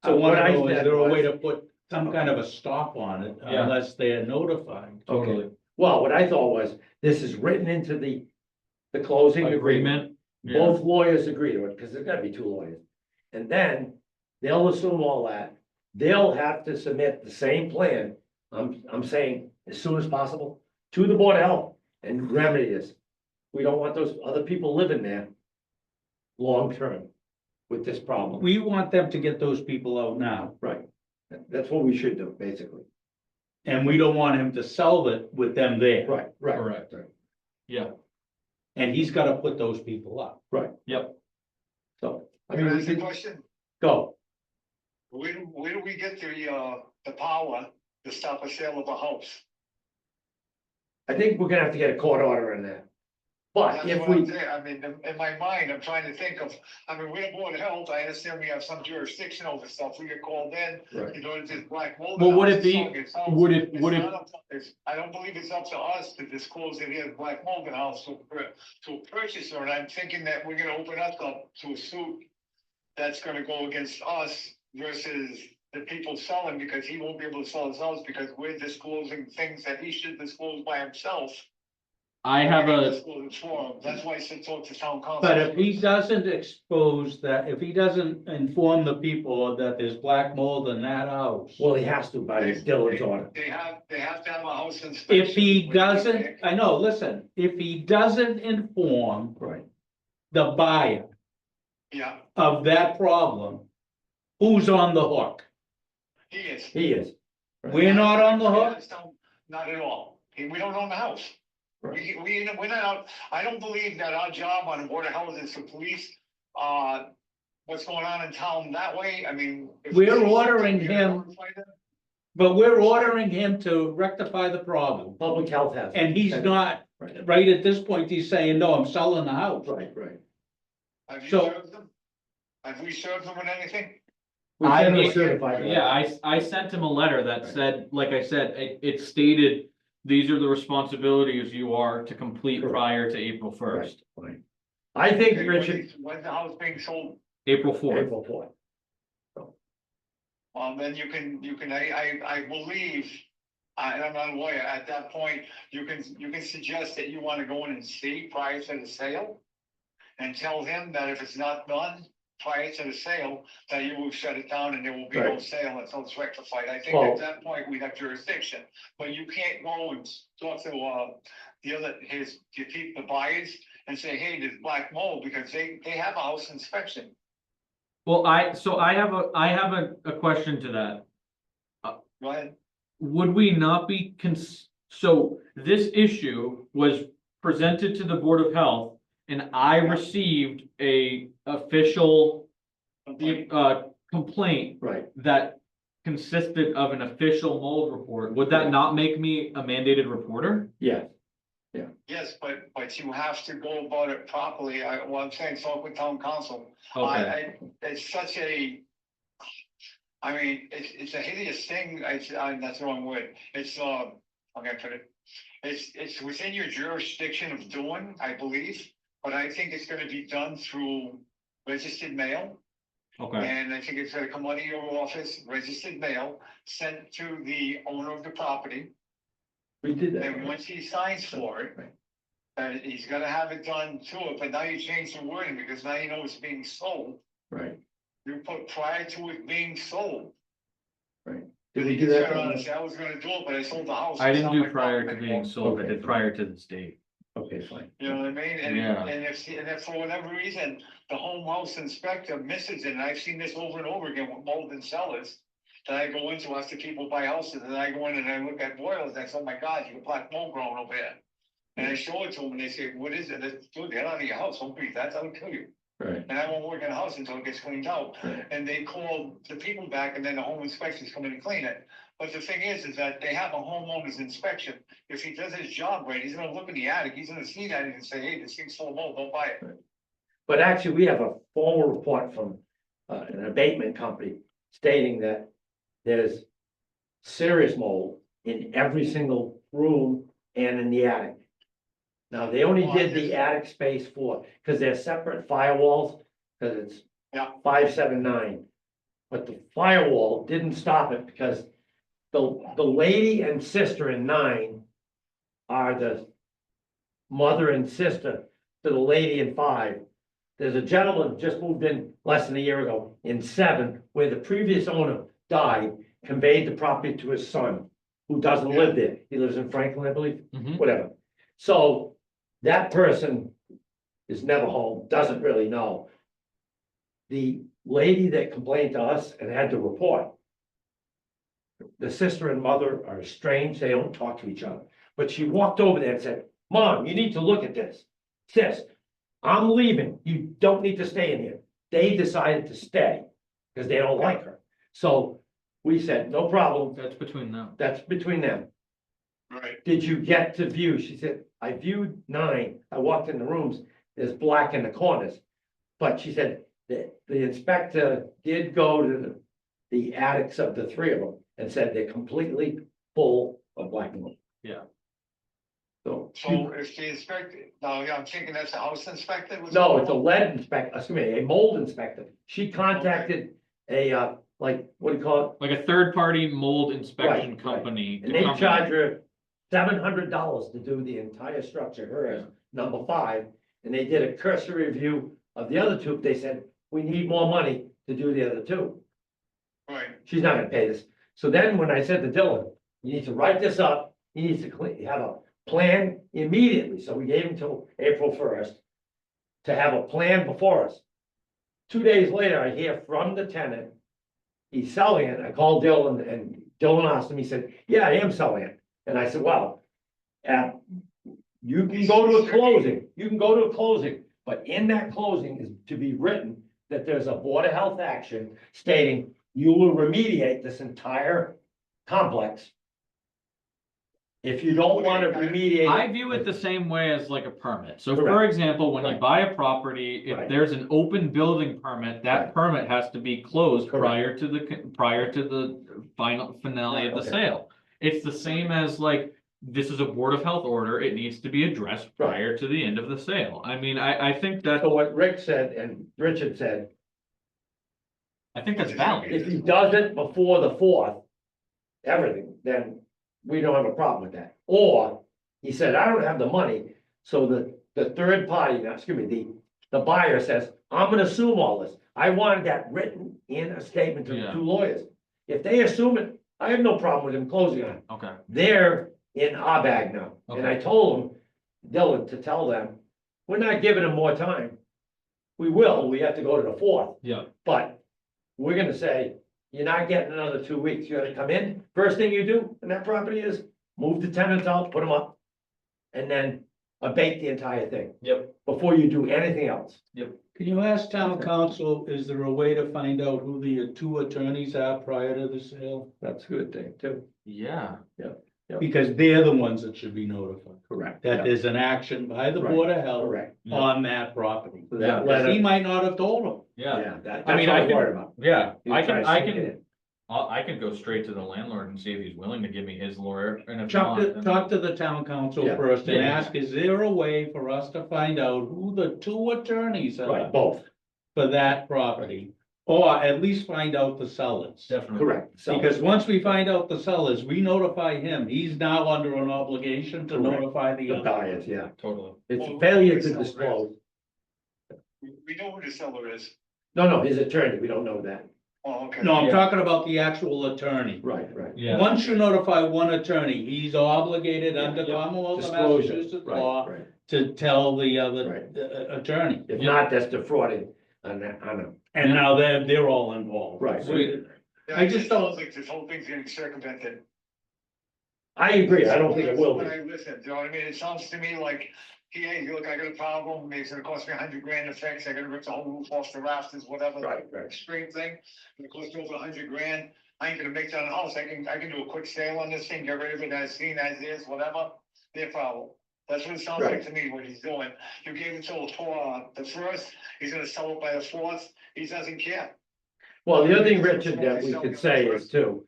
So what what I is said there a way was- to put some kind of a stop on it Yeah. unless they're notified? totally. Well, what I thought was, this is written into the closing agreement. Agreement. Yeah. Both lawyers agree to it, because there's gotta be two lawyers. And then they'll assume all that. They'll have to submit the same plan, I'm saying as soon as possible, to the Board of Health and remedy this. We don't want those other people living there long-term with this problem. We want them to get those people out now, Right. That's what we should do, basically. and we don't want him to sell it with them there. Right, right. Correct. right. Yeah, And he's gotta put those people up. yep. So, I Can mean, I we ask a can question? go. Where do we get the power to stop a sale of a house? I think we're gonna have to get a court order on that. But That's if what I'm we, saying. I mean, in my mind, I'm trying to think of, we're the Board of Health, I understand we have some jurisdiction over stuff, we get called in, right, you know, this black mold. Well, would it house, be- so it's out. would it- It's would it- not up to- I don't believe it's up to us to disclose that he has black mold in the house to a purchaser, and I'm thinking that we're gonna open us up to a suit that's gonna go against us versus the people selling, because he won't be able to sell his house because we're disclosing things that he should disclose by himself. I have We're gonna a, disclose it for him. That's why I said talk to town council. But if he doesn't expose that, if he doesn't inform the people that there's black mold in that house. well, he has to by Dylan's order. They have to have a house inspection. If he doesn't, I know, listen, if he doesn't inform Right. the buyer Yeah, of that problem, who's on the hook? he is. He is. We're not on the hook? Not at all. We don't own the house. We're not out, I don't believe that our job on the Board of Health is to police, what's going on in town that way, I mean. if we We're see something, ordering we're gonna him- notify them. But we're ordering him to rectify the problem, Public health has. and he's not, Right. right at this point, he's saying, no, I'm selling the house. Right, right. Have you So- served them? Have we served them with anything? We I sent him a mean, certified letter. Yeah, I sent him a letter that said, like I said, it stated, these are the responsibilities you are to complete Correct. prior to April first, Right. I think, Okay, Richard, when's the house being sold? April fourth. April 4th. Then you can, I believe, and I'm not a lawyer, at that point, you can suggest that you wanna go in and see prior to the sale. And tell him that if it's not done prior to the sale, that you will shut it down and there will be no Right. sale until it's rectified. I think Well- at that point, we have jurisdiction, but you can't go and talk to, the buyers and say, hey, there's black mold, because they have a house inspection. Well, I have a question to that. Go ahead. Would we not be so this issue was presented to the Board of Health and I received a official complaint Right. that consisted of an official mold report. Would that not make me a mandated reporter? Yes. Yes, but you have to go about it properly. I'm saying, talk with town council. Okay, It's such a, I mean, it's a hideous thing, that's the wrong word, it's, I'm gonna put it, it's within your jurisdiction of doing, I believe, but I think it's gonna be done through registered mail, okay, and I think it's gonna come out of your office, registered mail, sent to the owner of the property, We did and that. once he signs for it, Right. he's gonna have it done to it, but now you change the wording, because now you know it's being sold. Right. You put prior to it being sold. Did we You do can that? turn around and say, I was gonna do it, but I sold the house. I It's didn't not do my prior problem to being anymore. sold, I Okay. did prior to this date. Okay, fine. You know what I mean? And, Yeah. and if for whatever reason, the home house inspector misses it, and I've seen this over and over again with mold and cellars. That I go into after people buy houses, and I go in and I look at boilers, and I say, oh my God, you got black mold growing over here. And I show it to them, and they say, what is it? I said, dude, get out of your house, don't breathe, that'll kill you. Right. And I won't work in a house until it gets cleaned out. Right. And they call the people back, and then the home inspectors come in and clean it. But the thing is that they have a homeowner's inspection. If he does his job right, he's gonna look in the attic, he's gonna see that and say, hey, this thing's full of mold, don't buy it. But actually, we have a formal report from an abatement company stating that there's serious mold in every single room and in the attic. Now, they only did the attic space because they're separate firewalls, because it's Yeah. 579. But the firewall didn't stop it because the lady and sister in 9 are the mother and sister to the lady in 5. There's a gentleman just moved in less than a year ago in 7, where the previous owner died, conveyed the property to his son, who doesn't live there. He lives in Franklin, I believe, Mhm. whatever. So that person is never home, doesn't really know. The lady that complained to us and had to report, the sister and mother are estranged, they don't talk to each other. But she walked over there and said, Mom, you need to look at this. Sis, I'm leaving, you don't need to stay in here. They decided to stay, because they don't like her. So we said, no problem, That's between them. that's between them. Right. Did you get to view? She said, I viewed 9, I walked in the rooms, there's black in the corners. But she said, the inspector did go to the attics of the 3 of them and said they're completely full of black mold. Yeah. So, So if the inspector, now, yeah, I'm thinking that's the house inspector? was no, it? it's a lead inspector, excuse me, a mold inspector. She contacted a, like, what do you call it? Like a third-party mold inspection Right, right. company. And they charge her $700 to do the entire structure, hers, number 5. And they did a cursory review of the other 2. They said, we need more money to do the other 2. Right, She's not gonna pay this. So then when I said to Dylan, you need to write this up, he needs to have a plan immediately. So we gave him till April 1st to have a plan before us. 2 days later, I hear from the tenant, he's selling it. I called Dylan and Dylan asked him, he said, yeah, I am selling it. And I said, well, You can go to a closing, but in that closing is to be written that there's a Board of Health action stating you will remediate this entire complex. If you don't want to remediate. I view it the same way as like a permit. So for Correct. example, when you Right. buy a property, if Right. there's an open building permit, that Right. permit has to be closed Correct. prior to the final finale of the Okay. sale. It's the same as like, this is a Board of Health order, it needs to be addressed Right. prior to the end of the sale. I mean, I think that, So what Rick said and Richard said, I think that's valid. if he does it before the 4th, everything, then we don't have a problem with that. Or, he said, I don't have the money, so the third party, now, excuse me, the buyer says, I'm gonna assume all this. I wanted that written in a statement to the Yeah. 2 lawyers. If they assume it, I have no problem with them closing on it. Okay, They're in our bag now. And I told him, Dylan, to tell them, we're not giving them more time. We will, we have to go to the 4th. yeah, But we're gonna say, you're not getting another 2 weeks, you gotta come in, first thing you do in that property is move the tenants out, put them up. And then abate the entire thing. Yep. Before you do anything else. Can you ask town council, is there a way to find out who the 2 attorneys are prior to the sale? That's a good thing too. yeah. Because they're the ones that should be notified, Correct. that there's an action by the Right. Board of Health Correct. on that property. So that Because he letter, might not have told them. Yeah, yeah, that, I mean, that's what I I'm can- worried about. yeah, You I try can, I sneaking can, in. I can go straight to the landlord and see if he's willing to give me his lawyer, and if Talk not, to, then- talk to the town council Yeah. first and Yeah. ask, is there a way for us to find out who the 2 attorneys Right, are both, for that property? Or at least find out the sellers. definitely. correct. So- Because once we find out the sellers, we notify him, he's now under an obligation to Correct. notify the The other. buyers, yeah. Totally. It's Well, failure we to sell disclose. We know who the seller is. No, his attorney, we don't know that. Oh, okay. No, I'm Yeah. talking about the actual attorney. Right. Yeah, Once you notify one attorney, he's obligated under Yeah. Commonwealth of Disclosure, Massachusetts right, law right. to tell the other Right. attorney. If Yeah. not, that's defrauding on that, on a, And now they're all involved. Right. So, Sweet. Yeah, I it just don't- sounds like this whole thing's getting circumvented. I agree, I don't think it will When be. I listen, you know what I mean? It sounds to me like, hey, look, I got a problem, it's gonna cost me $100,000 to fix, I gotta rip the whole roof off the rafters, whatever. Right. Extreme thing, it cost me over $100,000, I ain't gonna make that a house, I can do a quick sale on this thing, get rid of it as seen as is, whatever, their problem. That's what it sounds like to me, what he's doing. You gave it till the 1st, he's gonna sell it by the 4th, he doesn't care. Well, the other thing, Richard, that we could say is too,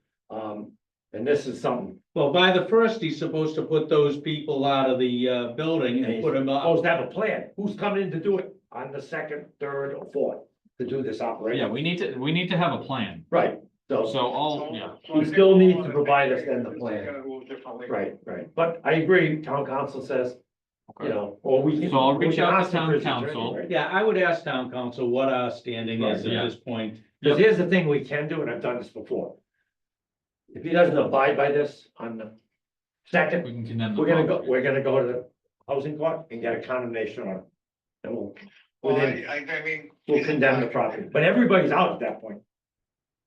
and this is something, Well, by the 1st, he's supposed to put those people out of the building and and he's put them up. supposed to have a plan, who's coming in to do it on the 2nd, 3rd, or 4th, to do this yeah, operation. we need to have a plan, Right, so so, all, yeah, He still needs to provide us then the plan. Right. right, but I agree, town council says, you okay. know, or we can. So I'll we reach can out to ask him town for his attorney, council. right? Yeah, I would ask town council what our standing is Right, yeah. at this point. Cause here's the thing we can do, and I've done this before. If he doesn't abide by this on the We 2nd, can condemn the property. we're gonna go to the housing court and get a condemnation order. And Well, within, I mean. we'll condemn the property, but everybody's out at that point.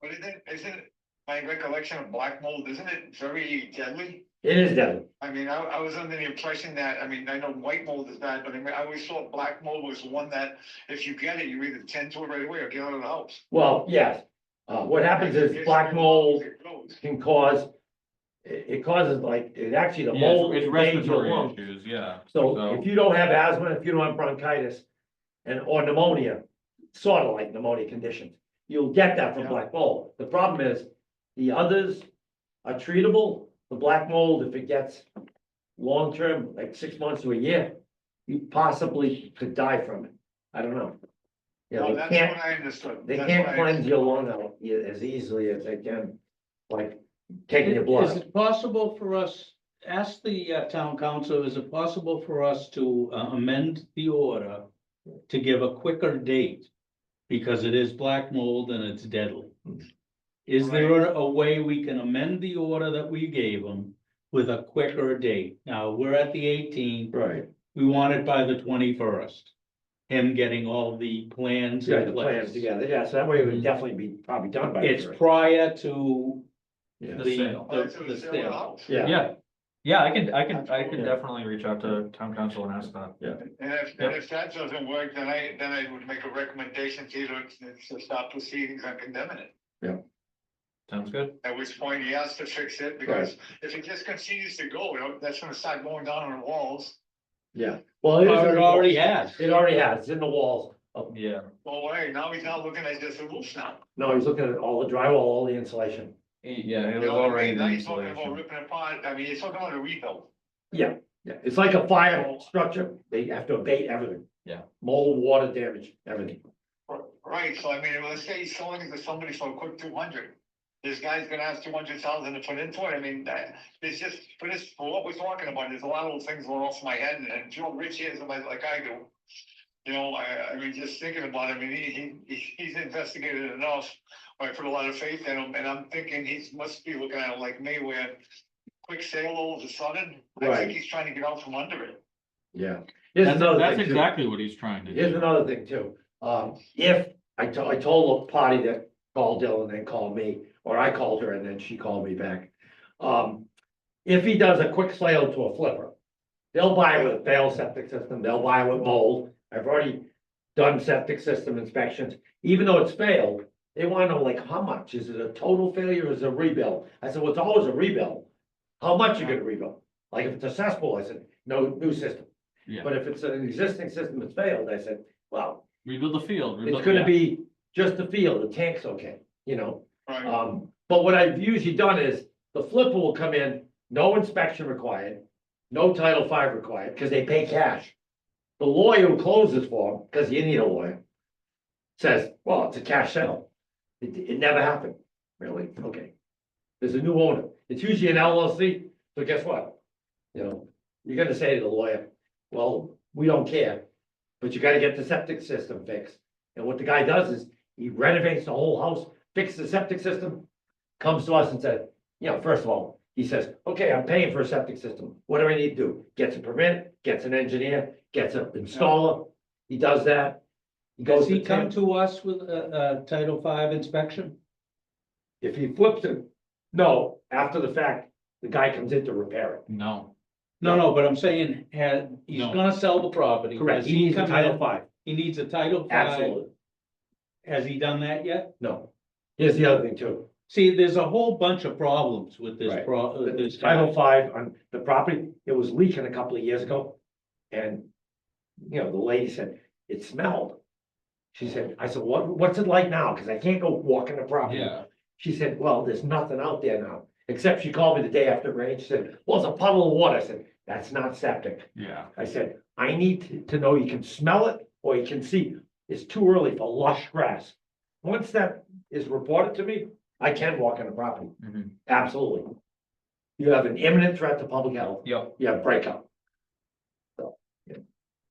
But isn't it, my recollection of black mold, isn't it very deadly? It is deadly. I mean, I was under the impression that, I mean, I know white mold is bad, but I mean, I always thought black mold was one that if you get it, you either tend to it right away or get out of the house. Well, yes, what happens is black mold It grows. can cause, it causes like, it actually, the Yeah, mold it's invades your respiratory lungs. issues, yeah. So if you don't have asthma, if you don't have bronchitis or pneumonia, sort of like pneumonia conditions, you'll get that from Yeah. black mold. The problem is, the others are treatable. The black mold, if it gets long-term, like 6 months to a year, you possibly could die from it. I don't know. You know, Well, they that's can't, what I understood. they That's can't what I cleanse understood. your lung out as easily as they can, like taking your Is blood. it possible for us, ask the town council, is it possible for us to amend the order to give a quicker date? Because it is black mold and it's deadly. Is there a way we can amend the order that we gave them with a quicker date? Now, we're at the 18th, Right. we want it by the 21st. Him getting all the plans Yeah, in the plans place. together, yeah, so that way it would definitely be probably done by. the It's first. prior to Yeah. The sale. Oh, that's the the sale of the sale. house. Yeah. Yeah, Yeah, I can definitely reach out to town council and ask that. And if that doesn't work, then I would make a recommendation to you to stop proceedings on condemning it. Sounds good. At which point he has to fix it, because if it just continues to go, that's gonna start going down on the walls. Yeah. Well, it is in Or it the already walls. has. It already has, it's in the walls. Oh, Yeah. Well, wait, now he's not looking at just the roof now. no, he's looking at all the drywall, all the insulation. Yeah, it You was know what I already mean? the Now he's talking about installation. ripping apart, I mean, he's talking about a rebuild. Yeah, yeah, it's like a fire structure, they have to abate everything. Yeah. Mold, water damage, everything. Right, so I mean, let's say he's selling it to somebody for a quick 200. This guy's gonna have 200,000 to put into it, I mean, it's just, for what we're talking about, there's a lot of things going off my head, and Joe Rich here, somebody like I do. You know, I mean, just thinking about it, I mean, he's investigated enough, I put a lot of faith in him, and I'm thinking he must be looking at it like me, where quick sale all of a sudden, I Right. think he's trying to get out from under it. Yeah. Here's another That's thing, too. exactly what he's trying to Here's do. another thing too, if, I told the party that called Dylan and then called me, or I called her and then she called me back. If he does a quick sale to a flipper, they'll buy it with a failed septic system, they'll buy it with mold. I've already done septic system inspections, even though it's failed, they wanna know like, how much, is it a total failure, or is it a rebuild? I said, well, it's always a rebuild, how much you gonna rebuild? Like, if it's a cesspool, I said, no, new system. Yeah. But if it's an existing system that's failed, I said, well, Rebuild the field. it's rebuild- gonna yeah. be just the field, the tank's okay, you know? Right, But what I've usually done is, the flipper will come in, no inspection required, no Title V required, because they pay cash. The lawyer who closes for them, because you need a lawyer, says, well, it's a cash sale. It never happened, really, okay. There's a new owner, it's usually an LLC, so guess what? You know, you're gonna say to the lawyer, well, we don't care, but you gotta get the septic system fixed. And what the guy does is, he renovates the whole house, fixes the septic system, comes to us and says, you know, first of all, he says, okay, I'm paying for a septic system, what do I need to do? Gets a permit, gets an engineer, gets an installer, he does that. He goes Does he to come Tim, to us with a Title V inspection? if he flips it, no, after the fact, the guy comes in to repair it. No, No, but I'm saying, he's No. gonna sell the property. Correct, Does he needs a come Title in? V, He needs a Title V. absolutely, Has he done that yet? no. Here's the other thing too, See, there's a whole bunch of problems with this Right. this Title guy. V on the property, it was leaking a couple of years ago. And, you know, the lady said, it smelled. She said, I said, what's it like now? Cause I can't go walking the property. yeah, She said, well, there's nothing out there now, except she called me the day after it rained, she said, well, it's a puddle of water, I said, that's not septic. yeah. I said, I need to know you can smell it, or you can see, it's too early for lush grass. Once that is reported to me, I can walk on the property, Mhm. absolutely. You have an imminent threat to public health, Yep. you have breakup. So, yeah,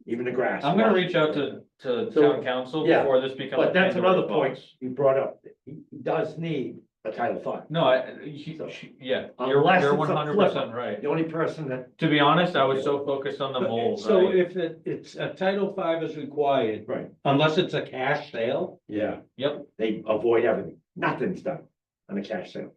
even the grass. I'm gonna reach out to So, town council yeah, before this becomes. But that's Pandora's another point box. you brought up, he does need a Title V. No, So, yeah, unless you're it's a 100% right. The only person that, To be honest, I was so focused on the mold. So I- if it's a Title V is required, right, unless it's a cash sale, yeah, Yep, they avoid everything, nothing's done on a cash sale.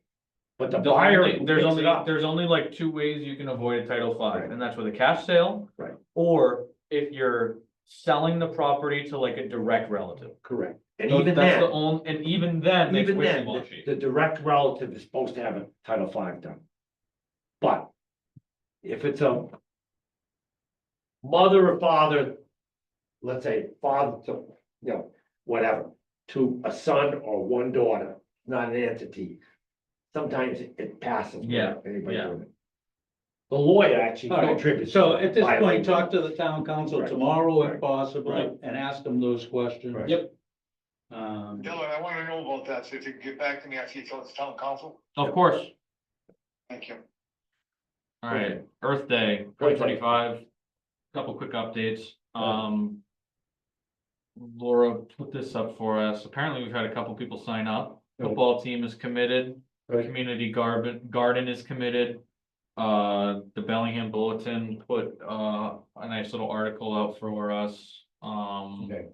But the the buyer only, who there's picks only, it up, there's only like two ways you can avoid a Title Right. V, and that's with a cash sale. Right. Or if you're selling the property to like a direct relative. correct, and Those- even That's the then, only, and even then, it's even then, wishy-washy. the direct relative is supposed to have a Title V done. But if it's a mother or father, let's say father to, you know, whatever, to a son or one daughter, not an entity. Sometimes it passes. Yeah, without anybody yeah. doing it. The lawyer actually All right, contributes. so at this Violate. point, talk to the town council Right. tomorrow if Right. possible, Right. and ask them those questions. Right. Yep, Dylan, I wanna know about that, so if you can get back to me after you tell the town council, of course. thank you. All right, Earth Day, Earth Day. 2025. Couple quick updates. Yeah. Laura put this up for us. Apparently, we've had a couple people sign up. Good. Football team is committed. Right. Community garden is committed. The Bellingham Bulletin put a nice little article out for us. Okay,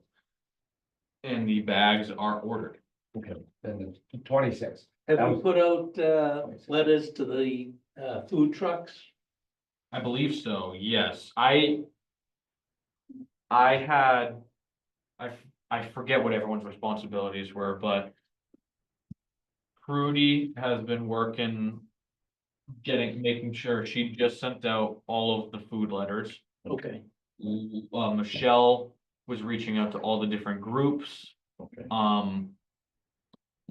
And the bags are ordered. okay, then the 26th. Have That you was- put out letters to the food trucks? I believe so, yes. I had, I forget what everyone's responsibilities were, but Prudy has been working, making sure she just sent out all of the food letters. Okay. Michelle was reaching out to all the different groups. Okay.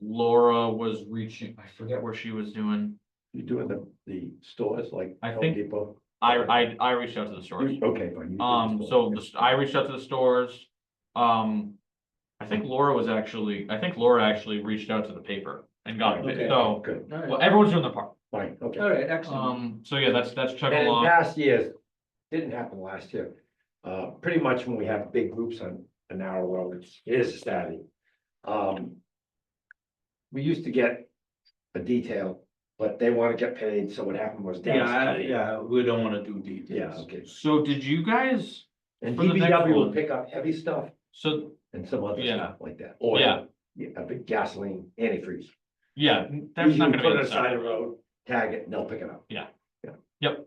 Laura was reaching, I forget where she was doing. You doing the stores like I Home think- Depot? I reached out to the stores. Okay, fine. you do the So stores. I reached out to the stores. I think Laura actually reached out to the paper and got it. Okay. So, Good, well, everyone's doing their part. fine, okay. All right, excellent. So yeah, that's chugging And in along. past years, didn't happen last year, pretty much when we have big groups on a narrow road, it is a Saturday. We used to get a detail, but they want to get paid, so what happened was. Yeah, we don't wanna do Yeah, details. okay, So did you guys, and For the next DPW will one. pick up heavy stuff so, and some other Yeah. stuff like that, oil. Yeah. A big gasoline, antifreeze. yeah, that's not Usually gonna put be it the aside side. the road, tag it, and they'll pick it up. Yep.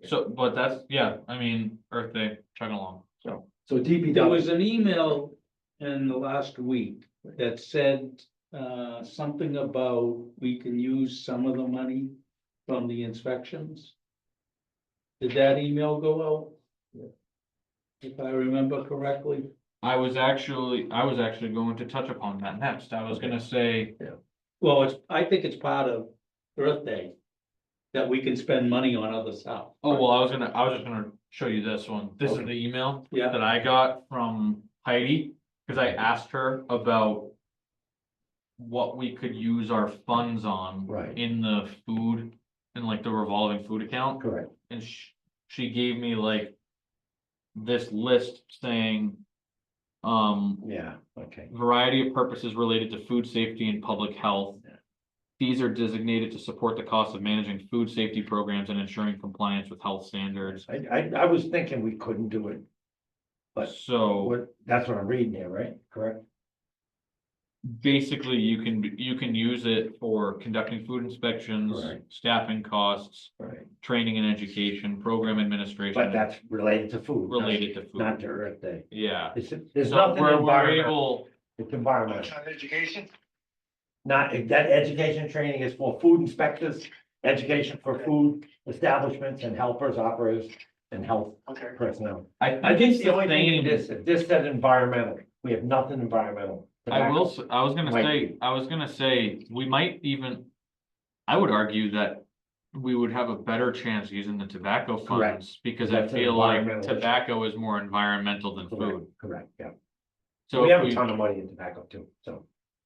So, but that's, yeah, I mean, Earth Day, chugging along. So There DPW, was an email in the last week that said, something about we can use some of the money from the inspections. Did that email go out? If I remember correctly? I was actually going to touch upon that next. I was gonna say, Well, I think it's part of Earth Day. That we can spend money on other stuff. oh, well, I was just gonna show you this one. This is Okay. the email Yeah. that I got from Heidi, cause I asked her about what we could use our funds on right, in the food, in like the revolving food account. correct, And she gave me like this list saying, yeah, okay. variety of purposes related to food safety and public health. These are designated to support the cost of managing food safety programs and ensuring compliance with health standards. I was thinking we couldn't do it. But So that's what I'm reading here, right? Correct? basically, you can use it for conducting food inspections, Right. staffing costs, Right. training and education, program administration. But that's related to food. related to Not food. to Earth Day. Yeah. There's So nothing we're environmental, able, it's environmental. On education? Not, that education training is for food inspectors, education for food establishments and helpers, operators, and health Okay. personnel. I I think think it's the the only thing in same. this, if this said environmental, we have nothing environmental. I will, Tobacco. I was gonna Might say, be. I was gonna say, we might even, I would argue that we would have a better chance using the tobacco Correct. funds, because I That's an feel like environmental issue. tobacco is more environmental than Correct, food. correct, yeah. So We have a if ton of money in tobacco too,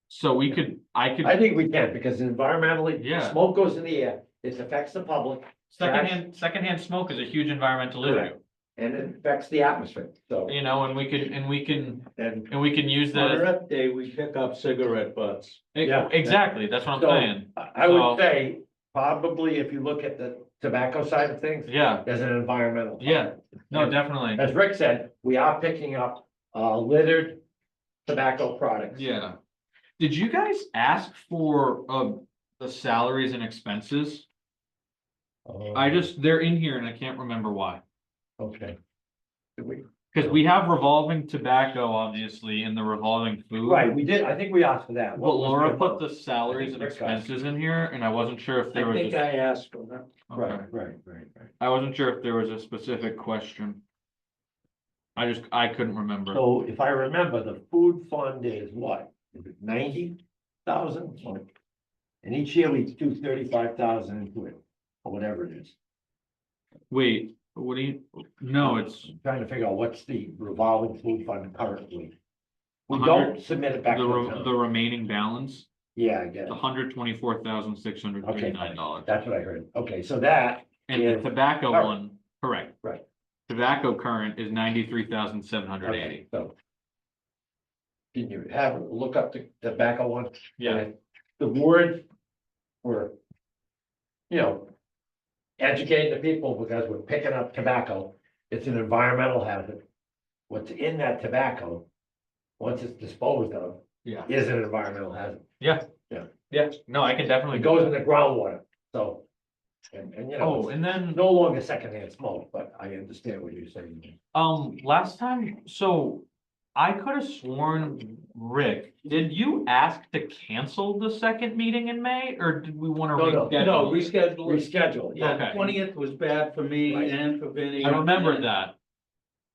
so. we could, I could, I think we can, because environmentally, Yeah. smoke goes in the air, it affects the public. secondhand smoke is a huge environmental issue, Correct. And it affects the atmosphere, so, you know, and we can and use On the, Earth Day, we pick up cigarette butts. Yeah. exactly, that's what I'm So- saying. I So- would say, probably if you look at the tobacco side of things, Yeah, there's an environmental. part. yeah, no, And definitely, As Rick said, we are picking up, littered tobacco products. yeah. Did you guys ask for, the salaries and expenses? They're in here and I can't remember why. Okay. Did we- Cause we have revolving tobacco, obviously, in the revolving food. Right, we did, I think we asked for that. But What was Laura the put amount? the salaries and Rick got it. expenses in here, and I wasn't sure if there I was, think I asked for that. okay. Right. I wasn't sure if there was a specific question. I couldn't remember. So if I remember, the food fund is what? Is it 90,000? And each year we do 35,000 into it, or whatever it is. Wait, what do you, no, it's I'm trying to figure out what's the revolving food fund currently. We 100 don't submit it back to the the town. remaining balance, Yeah, I get it. $124,639. That's what I heard. Okay, so that, And the Yeah. tobacco Current. one, correct. Right. Tobacco current is 93,780. so. Can you have, look up the tobacco one? Yeah, And the word we're, educating the people because we're picking up tobacco. It's an environmental hazard. What's in that tobacco, once it's disposed of, yeah, is an environmental hazard. yeah, no, I can definitely It goes in the groundwater, so And you know, Oh, it's and then, no longer secondhand smoke, but I understand what you're saying. last time, so I could have sworn, Rick, did you ask to cancel the second meeting in May, or did we wanna No, no. reschedule? No, reschedule it. Reschedule, yeah. Yeah, Okay. 20th was bad for me Right. and for Vinnie. I remember that.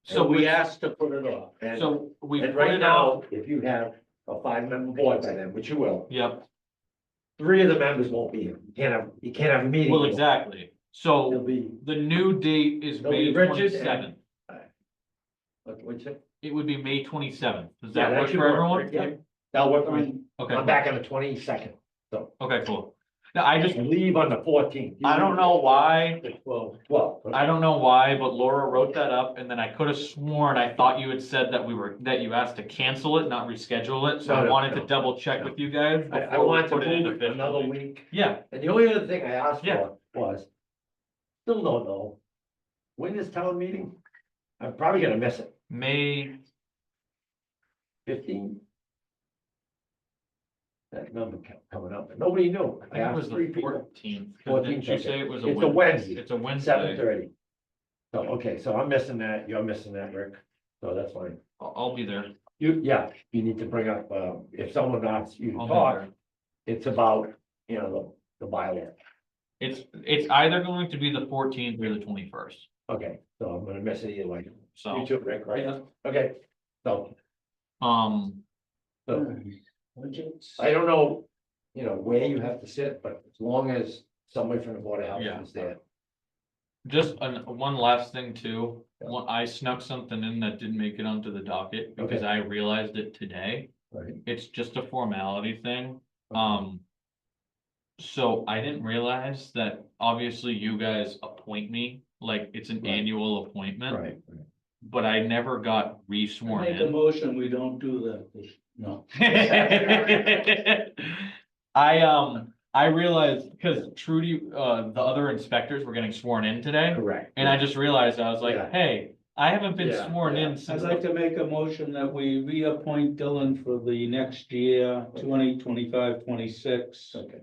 So we which- asked to put it off. And, So we and put right it off, now, if you have a 5-member board by then, which you will, yep, 3 of the members won't be here. You can't have a meeting. well, exactly, It'll so be, the new date is It'll May be Richard and- 27th. what's it? It would be May 27th, does Yeah, that work should for everyone? Yeah, that'll work for me. Okay, I'm back on the 22nd, so okay, cool. Now, I just, I leave on the 14th. I don't know why, Well, I don't know why, but Laura wrote that up, and then I could have sworn, I thought you had said that you asked to cancel it, not reschedule it, so No, I no, wanted to no, double check with you guys. I before we wanted to put it in move it another officially. week. Yeah, And the only other thing I asked Yeah. for was, still don't know, when is town meeting? I'm probably gonna miss it, May, 15? That number kept coming up, but nobody knew. I I think it asked was 3 the people. 14th, 14th, didn't you okay. say it was a It's a Wednesday? Wednesday, It's a Wednesday, 7:30. So, okay, so I'm missing that, you're missing that, Rick, so that's fine. I'll be there, Yeah, you need to bring up, if someone asks you to I'll be talk, there. it's about, the bylaw. It's either going to be the 14th or the 21st, Okay, so I'm gonna miss it either way. so, You too, Rick, right? Yeah. Okay, so, um, so I don't know, where you have to sit, but as long as somebody from the Board of Health Yeah. is there. just one last thing too, I snuck something in that didn't make it onto the docket, because Okay. I realized it today. Right. It's just a formality thing, Okay. so I didn't realize that obviously you guys appoint me, like it's an Right. annual appointment. Right. But I never got re-sworn Make a in. motion, we don't do that. No. I realized, because Trudy, the other inspectors were getting sworn in today, Correct. and I just realized, I was like, Yeah. hey, I haven't been Yeah, sworn yeah. in I'd since. like to make a motion that we reappoint Dylan for the next year, 2025-26. Okay,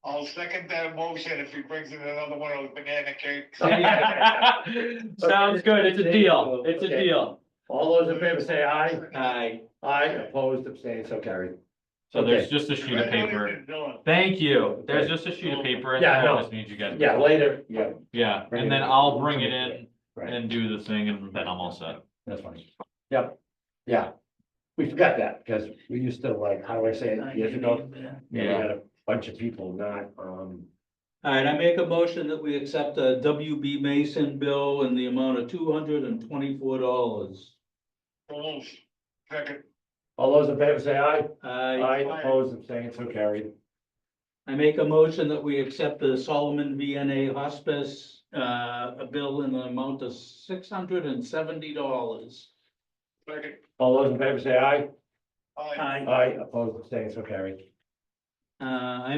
I'll second that motion if he brings in another one of those banana cakes. Sounds good, it's a deal, it's a Okay. deal. all those in favor say aye. Aye. Aye, opposed, abstained, so carried. So there's Okay. just a sheet of paper. Congratulations, Dylan. Thank you, there's Okay. just a sheet of paper, and Yeah, that no. just means you guys. Yeah, later, yeah, Yeah, Bring and it then in. I'll bring it in right, and do the thing, and then I'm all set. that's fine. Yep, yeah. We forgot that, because we used to how do I say it, years ago, we Yeah. had a bunch of people not, All right, I make a motion that we accept a WB Mason bill in the amount of $224. So moved. Second. all those in favor say aye. I Aye, opposed, abstained, so carried. make a motion that we accept the Solomon VNA Hospice, a bill in the amount of $670. Second. All those in favor say aye. Aye. Aye, opposed, abstained, so carried. I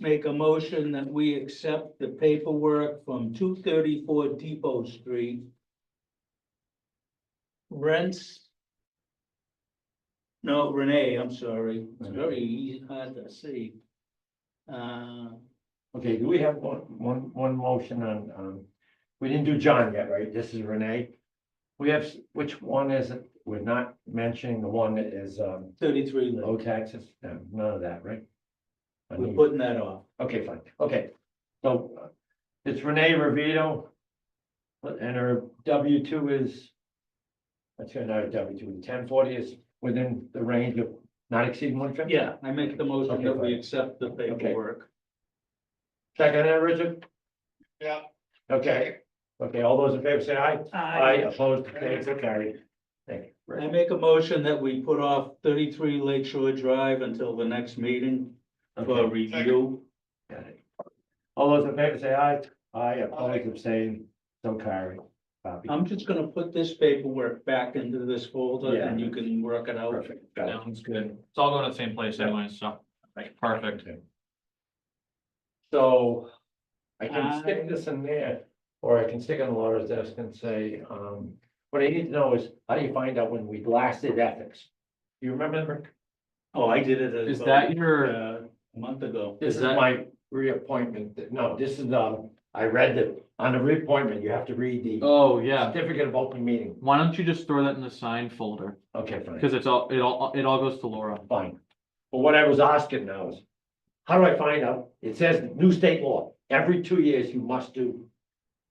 make a motion that we accept the paperwork from 234 Depot Street. Rents. No, Renee, I'm sorry, it's very hard to see. Okay, do we have one motion on, we didn't do John yet, right? This is Renee. We have, which one is it? We're not mentioning the one that is, 33 low Lake, taxes, no, none of that, right? I we're need- putting that off. Okay, fine, okay. So it's Renee Revito. And her W-2 is. That's her not a W-2, 1040 is within the range of not exceeding 150? Yeah, I make the motion Okay, that we fine. accept the paperwork. Second, Richard? Yeah. Okay, okay, all those in favor say aye. Aye, opposed, abstained, so carried. Thank you. I make a motion that we put off 33 Lakeshore Drive until the next meeting for Okay, review. got it. All those in favor say aye. Aye, Aye. opposed, abstained, so carried. Copy. I'm just gonna put this paperwork back into this folder and you can work it out. Perfect, got it. Sounds good. It's all going to the same place Yeah. anyway, so, perfect. Okay. So I can stick this in there, or I can stick it on Laura's desk and say, what I need to know is, how do you find out when we blasted ethics? Do you remember? Oh, I did it. Is that your, A month ago. This is that- my reappointment. No, this is, I read that on the reappointment, you have to read the Oh, yeah. certificate of open meeting. Why don't you just throw that in the signed folder? Okay, fine, Cause it all goes to Laura. fine. But what I was asking now is, how do I find out? It says new state law, every 2 years you must do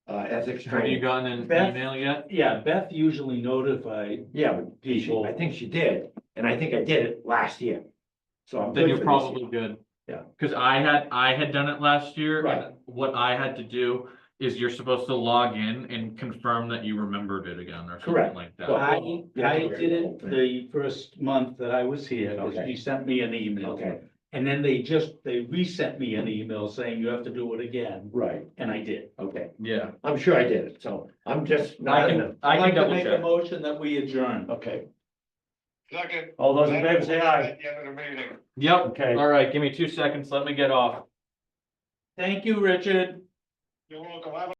ethics Have you training. gotten an Beth? email yet? Yeah, Beth usually notified Yeah, but people. I think she did, and I think I did it last year. So I'm Then good you're for this probably year. good. Yeah. Cause I had done it last year. Right. And what I had to do is you're supposed to log in and confirm that you remembered it again or something Correct. like that. Well, I yeah, did it the first month that I was here, 'cause Okay. she sent me an email. Okay, And then they resent me an email saying you have to do it again, right, and I did. okay. Yeah. I'm sure I did it, so I'm just not in the, I'd like to double make a check. motion that we adjourn. okay. Second. All those in favor say aye. At the end of the meeting. Yep. Okay. All right, give me 2 seconds. Let me get off. Thank you, Richard. You're welcome. Have a